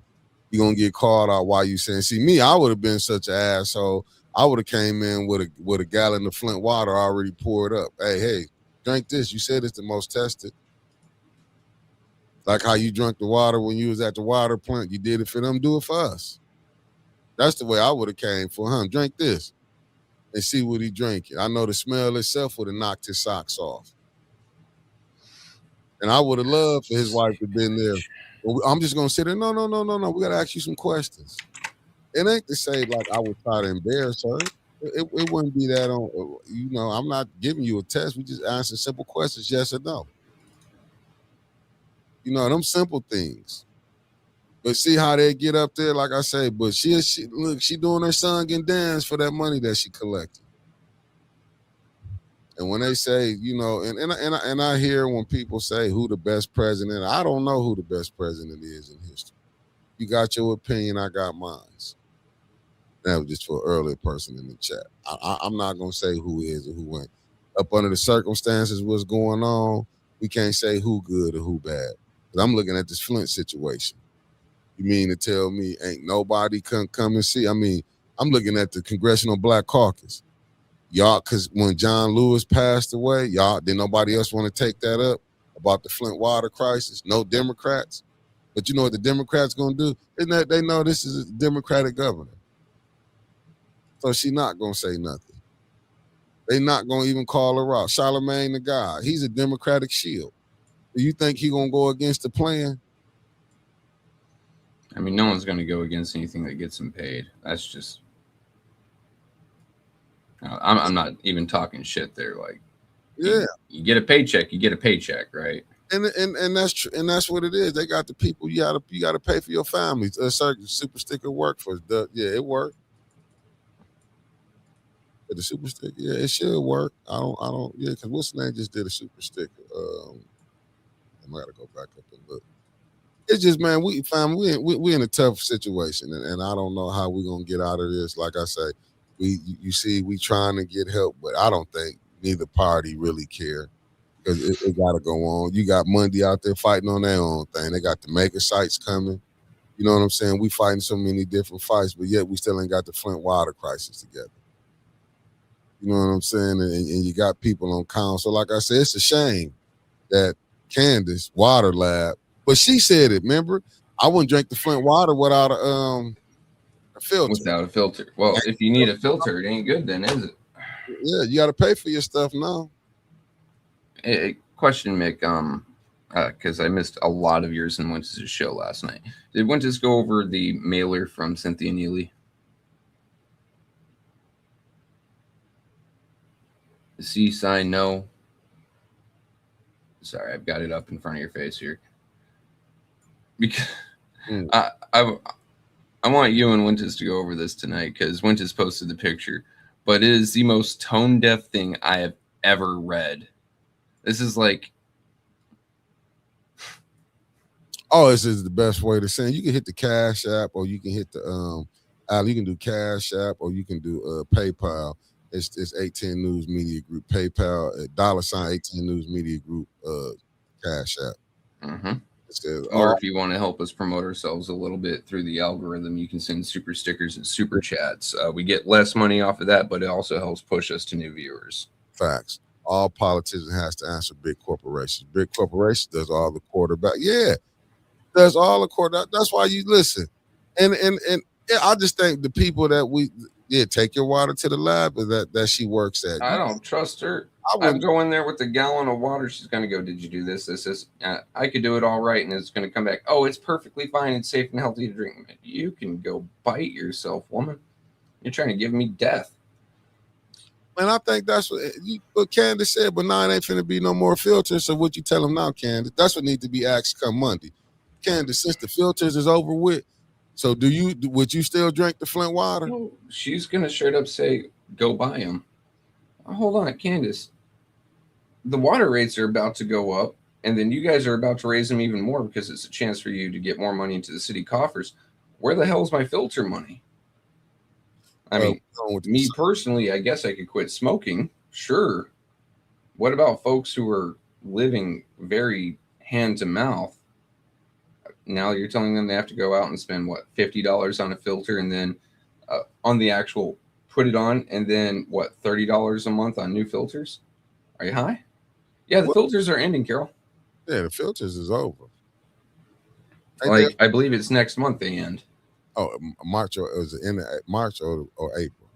You gonna get called out while you saying, see me, I would have been such an asshole. I would have came in with a gallon of Flint water already poured up. Hey, drink this. You said it's the most tested. Like how you drank the water when you was at the water plant. You did it for them, do it for us. That's the way I would have came for him. Drink this and see what he drinking. I know the smell itself would have knocked his socks off. And I would have loved for his wife to have been there. But I'm just gonna sit there. No. We gotta ask you some questions. It ain't to say like I would try to embarrass her. It wouldn't be that on. I'm not giving you a test. We just answer simple questions, yes or no. Them simple things. But see how they get up there, like I say. But she doing her song and dance for that money that she collected. And when they say, and I hear when people say who the best president, I don't know who the best president is in history. You got your opinion, I got mine. That was just for an earlier person in the chat. I'm not gonna say who is or who went. Up under the circumstances, what's going on, we can't say who good or who bad. But I'm looking at this Flint situation. You mean to tell me ain't nobody come and see? I mean, I'm looking at the Congressional Black Caucus. Y'all, because when John Lewis passed away, y'all, did nobody else want to take that up about the Flint water crisis? No Democrats. But you know what the Democrats going to do? Isn't that they know this is a Democratic governor. So she not going to say nothing. They not going to even call her out. Charlemagne the God, he's a Democratic shield. Do you think he going to go against the plan? I mean, no one's going to go against anything that gets them paid. That's just... I'm not even talking shit there. Like, yeah, you get a paycheck, you get a paycheck, right? And that's true, and that's what it is. They got the people you gotta pay for your families. A certain super sticker work for it worked. The super sticker, yeah, it should work. I don't, yeah, because what's the name just did a super sticker. I gotta go back up and look. It's just, man, we in a tough situation, and I don't know how we're gonna get out of this. Like I say. You see, we trying to get help, but I don't think neither party really care because it got to go on. You got Monday out there fighting on their own thing. They got the mega sites coming. You know what I'm saying? We fighting so many different fights, but yet we still ain't got the Flint water crisis together. You know what I'm saying? And you got people on council. Like I said, it's a shame that Candace, Water Lab, but she said it, remember? I wouldn't drink the Flint water without a filter. Without a filter. Well, if you need a filter, it ain't good then, is it? Yeah, you got to pay for your stuff now. Question, Mick, because I missed a lot of yours and Wentz' show last night. Did Wentz go over the mailer from Cynthia Neely? The C sign, no. Sorry, I've got it up in front of your face here. Because I want you and Winters to go over this tonight because Winters posted the picture, but it is the most tone-deaf thing I have ever read. This is like... Oh, this is the best way to send. You can hit the Cash App or you can hit the... you can do Cash App or you can do PayPal. It's 810 News Media Group. PayPal, $810 News Media Group, Cash App. Mm-hmm. Or if you want to help us promote ourselves a little bit through the algorithm, you can send super stickers and super chats. We get less money off of that, but it also helps push us to new viewers. Facts. All politicians has to answer big corporations. Big corporations does all the quarterback. Yeah, does all the quarterback. That's why you listen. And yeah, I just think the people that take your water to the lab that she works at. I don't trust her. I'm going there with a gallon of water. She's going to go, did you do this? I could do it all right. And it's going to come back. Oh, it's perfectly fine and safe and healthy to drink. You can go bite yourself, woman. You're trying to give me death. And I think that's what Candace said, but now it ain't finna be no more filters. So what you tell them now, Candace? That's what needs to be asked come Monday. Candace, since the filters is over with, so would you still drink the Flint water? No, she's going to straight up say, go buy them. Hold on, Candace. The water rates are about to go up, and then you guys are about to raise them even more because it's a chance for you to get more money into the city coffers. Where the hell is my filter money? I mean, me personally, I guess I could quit smoking. Sure. What about folks who are living very hand to mouth? Now you're telling them they have to go out and spend, what, $50 on a filter and then on the actual put it on and then, what, $30 a month on new filters? Are you high? Yeah, the filters are ending, Carol. Yeah, the filters is over. Like, I believe it's next month they end. Oh, March, or it was in March or April.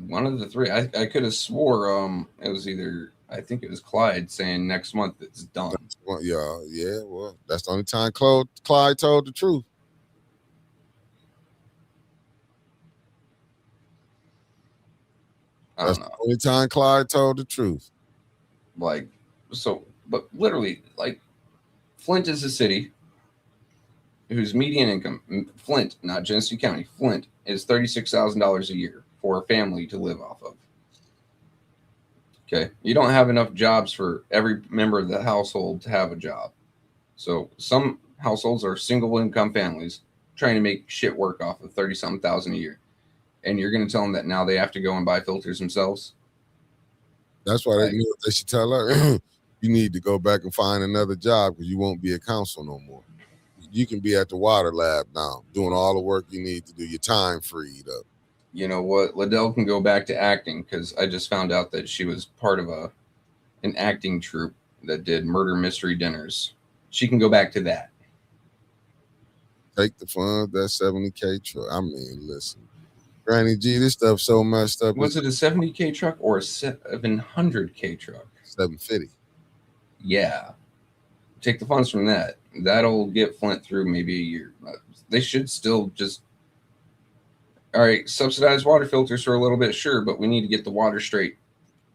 One of the three. I could have swore it was either, I think it was Clyde saying next month it's done. Well, yeah. Well, that's the only time Clyde told the truth. That's the only time Clyde told the truth. Like, so, but literally, like, Flint is a city whose median income, Flint, not Genesee County, Flint is $36,000 a year for a family to live off of. Okay. You don't have enough jobs for every member of the household to have a job. So some households are single income families trying to make shit work off of 30-something thousand a year. And you're going to tell them that now they have to go and buy filters themselves? That's why they should tell her, you need to go back and find another job because you won't be a council no more. You can be at the water lab now, doing all the work you need to do. Your time freed up. You know what? Liddell can go back to acting because I just found out that she was part of an acting troupe that did murder mystery dinners. She can go back to that. Take the funds, that 70K truck. I mean, listen. Granny G, this stuff so messed up. Was it a 70K truck or a 700K truck? 750. Yeah. Take the funds from that. That'll get Flint through maybe a year. They should still just, all right, subsidize water filters for a little bit, sure, but we need to get the water straight.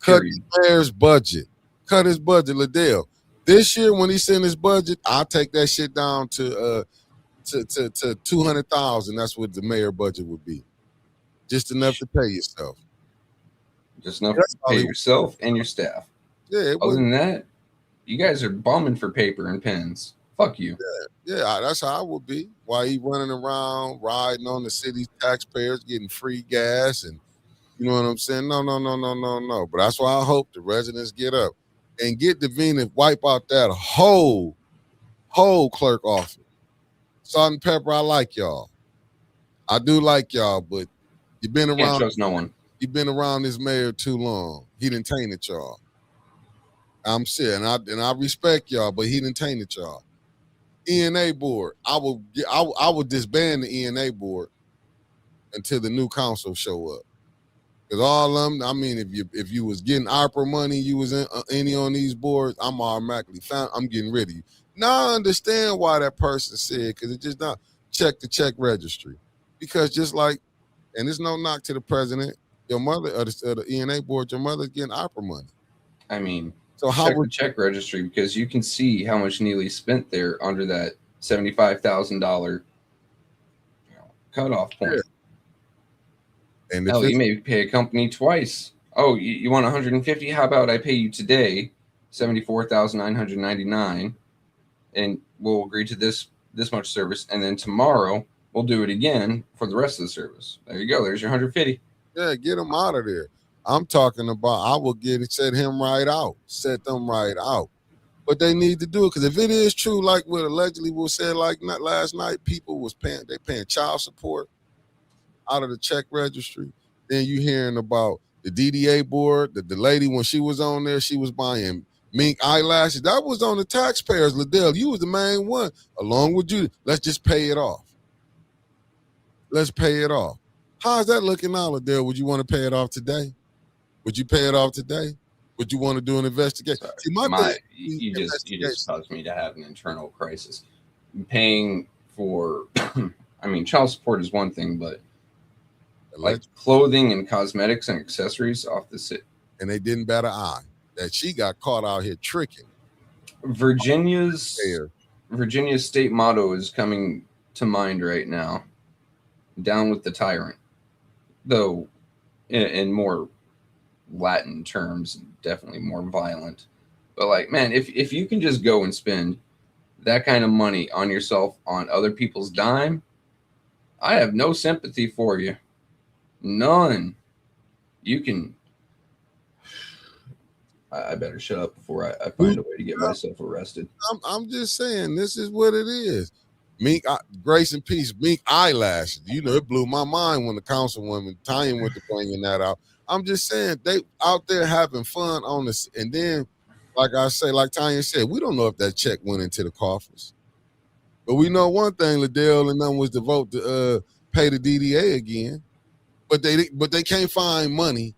Cut his mayor's budget. Cut his budget, Liddell. This year, when he sent his budget, I'll take that shit down to 200,000. That's what the mayor budget would be. Just enough to pay yourself. Just enough to pay yourself and your staff. Yeah. Other than that, you guys are bumming for paper and pens. Fuck you. Yeah, that's how I would be. Why he running around, riding on the city's taxpayers, getting free gas, and you know what I'm saying? No. But that's why I hope the residents get up and get Davina, wipe out that whole clerk office. Salt and pepper, I like y'all. I do like y'all, but you've been around. Can't trust no one. You've been around this mayor too long. He done tainted y'all. I'm saying, and I respect y'all, but he done tainted y'all. ENA board, I would disband the ENA board until the new council show up. Because all of them, I mean, if you was getting ARPA money, you was in any on these boards, I'm automatically I'm getting rid of you. Now I understand why that person said, because it's just not check the check registry. Because just like, and there's no knock to the president, your mother or the ENA board, your mother's getting ARPA money. I mean, so how check the check registry, because you can see how much Neely spent there under that $75,000 cutoff point. Yeah. And hell, you may pay a company twice. Oh, you want 150? How about I pay you today $74,999, and we'll agree to this much service, and then tomorrow we'll do it again for the rest of the service. There you go. There's your 150. Yeah, get them out of there. I'm talking about I will set him right out, set them right out. But they need to do it, because if it is true, like what allegedly was said, like last night, people was paying child support out of the check registry. Then you hearing about the DDA board, the lady when she was on there, she was buying mink eyelashes. That was on the taxpayers, Liddell. You was the main one, along with you. Let's just pay it off. Let's pay it off. How's that looking now, Liddell? Would you want to pay it off today? Would you pay it off today? Would you want to do an investigation? See, you just caused me to have an internal crisis. Paying for, I mean, child support is one thing, but like clothing and cosmetics and accessories off the sit. And they didn't bat an eye that she got caught out here tricking. Virginia's state motto is coming to mind right now. Down with the tyrant, though in more Latin terms, definitely more violent. But like, man, if you can just go and spend that kind of money on yourself on other people's dime, I have no sympathy for you. None. You can. I better shut up before I find a way to get myself arrested. I'm just saying, this is what it is. Mink, grace and peace, mink eyelashes. You know, it blew my mind when the councilwoman Tanya went to bringing that out. I'm just saying, they out there having fun on this. And then, like I say, like Tanya said, we don't know if that check went into the coffers. But we know one thing: Liddell and them was to vote to pay the DDA again, but they can't find money.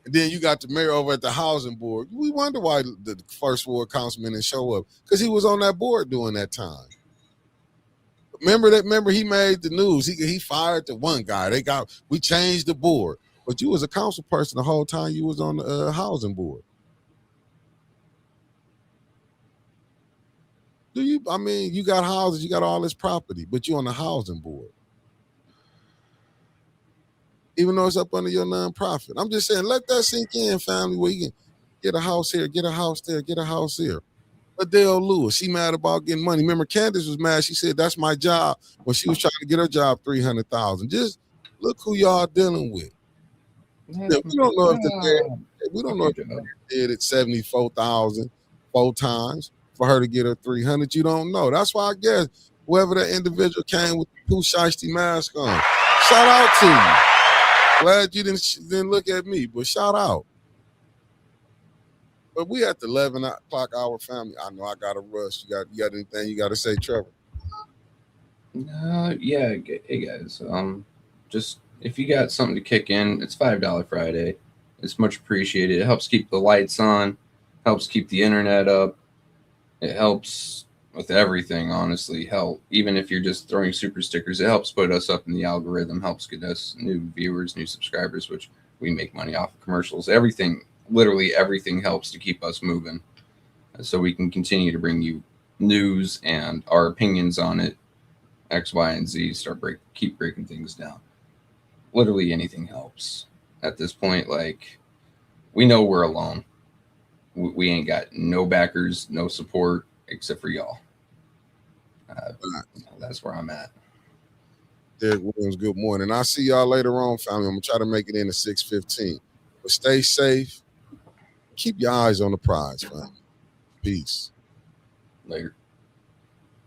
And then you got the mayor over at the housing board. We wonder why the first ward councilman didn't show up, because he was on that board during that time. Remember he made the news. He fired the one guy. We changed the board, but you was a council person the whole time you was on the housing board. You got houses, you got all this property, but you on the housing board. Even though it's up under your nonprofit. I'm just saying, let that sink in, family, where you can get a house here, get a house there, get a house here. Adele Lewis, she mad about getting money. Remember, Candace was mad. She said, that's my job. When she was trying to get her job, $300,000. Just look who y'all dealing with. Yeah, we don't know if the mayor did it 74,000 4 times for her to get her 300. You don't know. That's why I guess whoever that individual came with the Pooh Shiesty mask on. Shout out to you. Glad you didn't look at me, but shout out. But we at the 11 o'clock hour, family. I know I got to rush. You got anything you got to say, Trevor? Yeah. Hey guys, just if you got something to kick in, it's $5 Friday. It's much appreciated. It helps keep the lights on, helps keep the internet up. It helps with everything, honestly. Hell, even if you're just throwing super stickers, it helps put us up in the algorithm, helps get us new viewers, new subscribers, which we make money off of commercials. Everything, literally everything helps to keep us moving, so we can continue to bring you news and our opinions on it, X, Y, and Z, keep breaking things down. Literally anything helps at this point. Like, we know we're alone. We ain't got no backers, no support, except for y'all. That's where I'm at. Derek Williams, good morning. I'll see y'all later on, family. I'm going to try to make it in at 6:15. But stay safe. Keep your eyes on the prize, family. Peace. Later.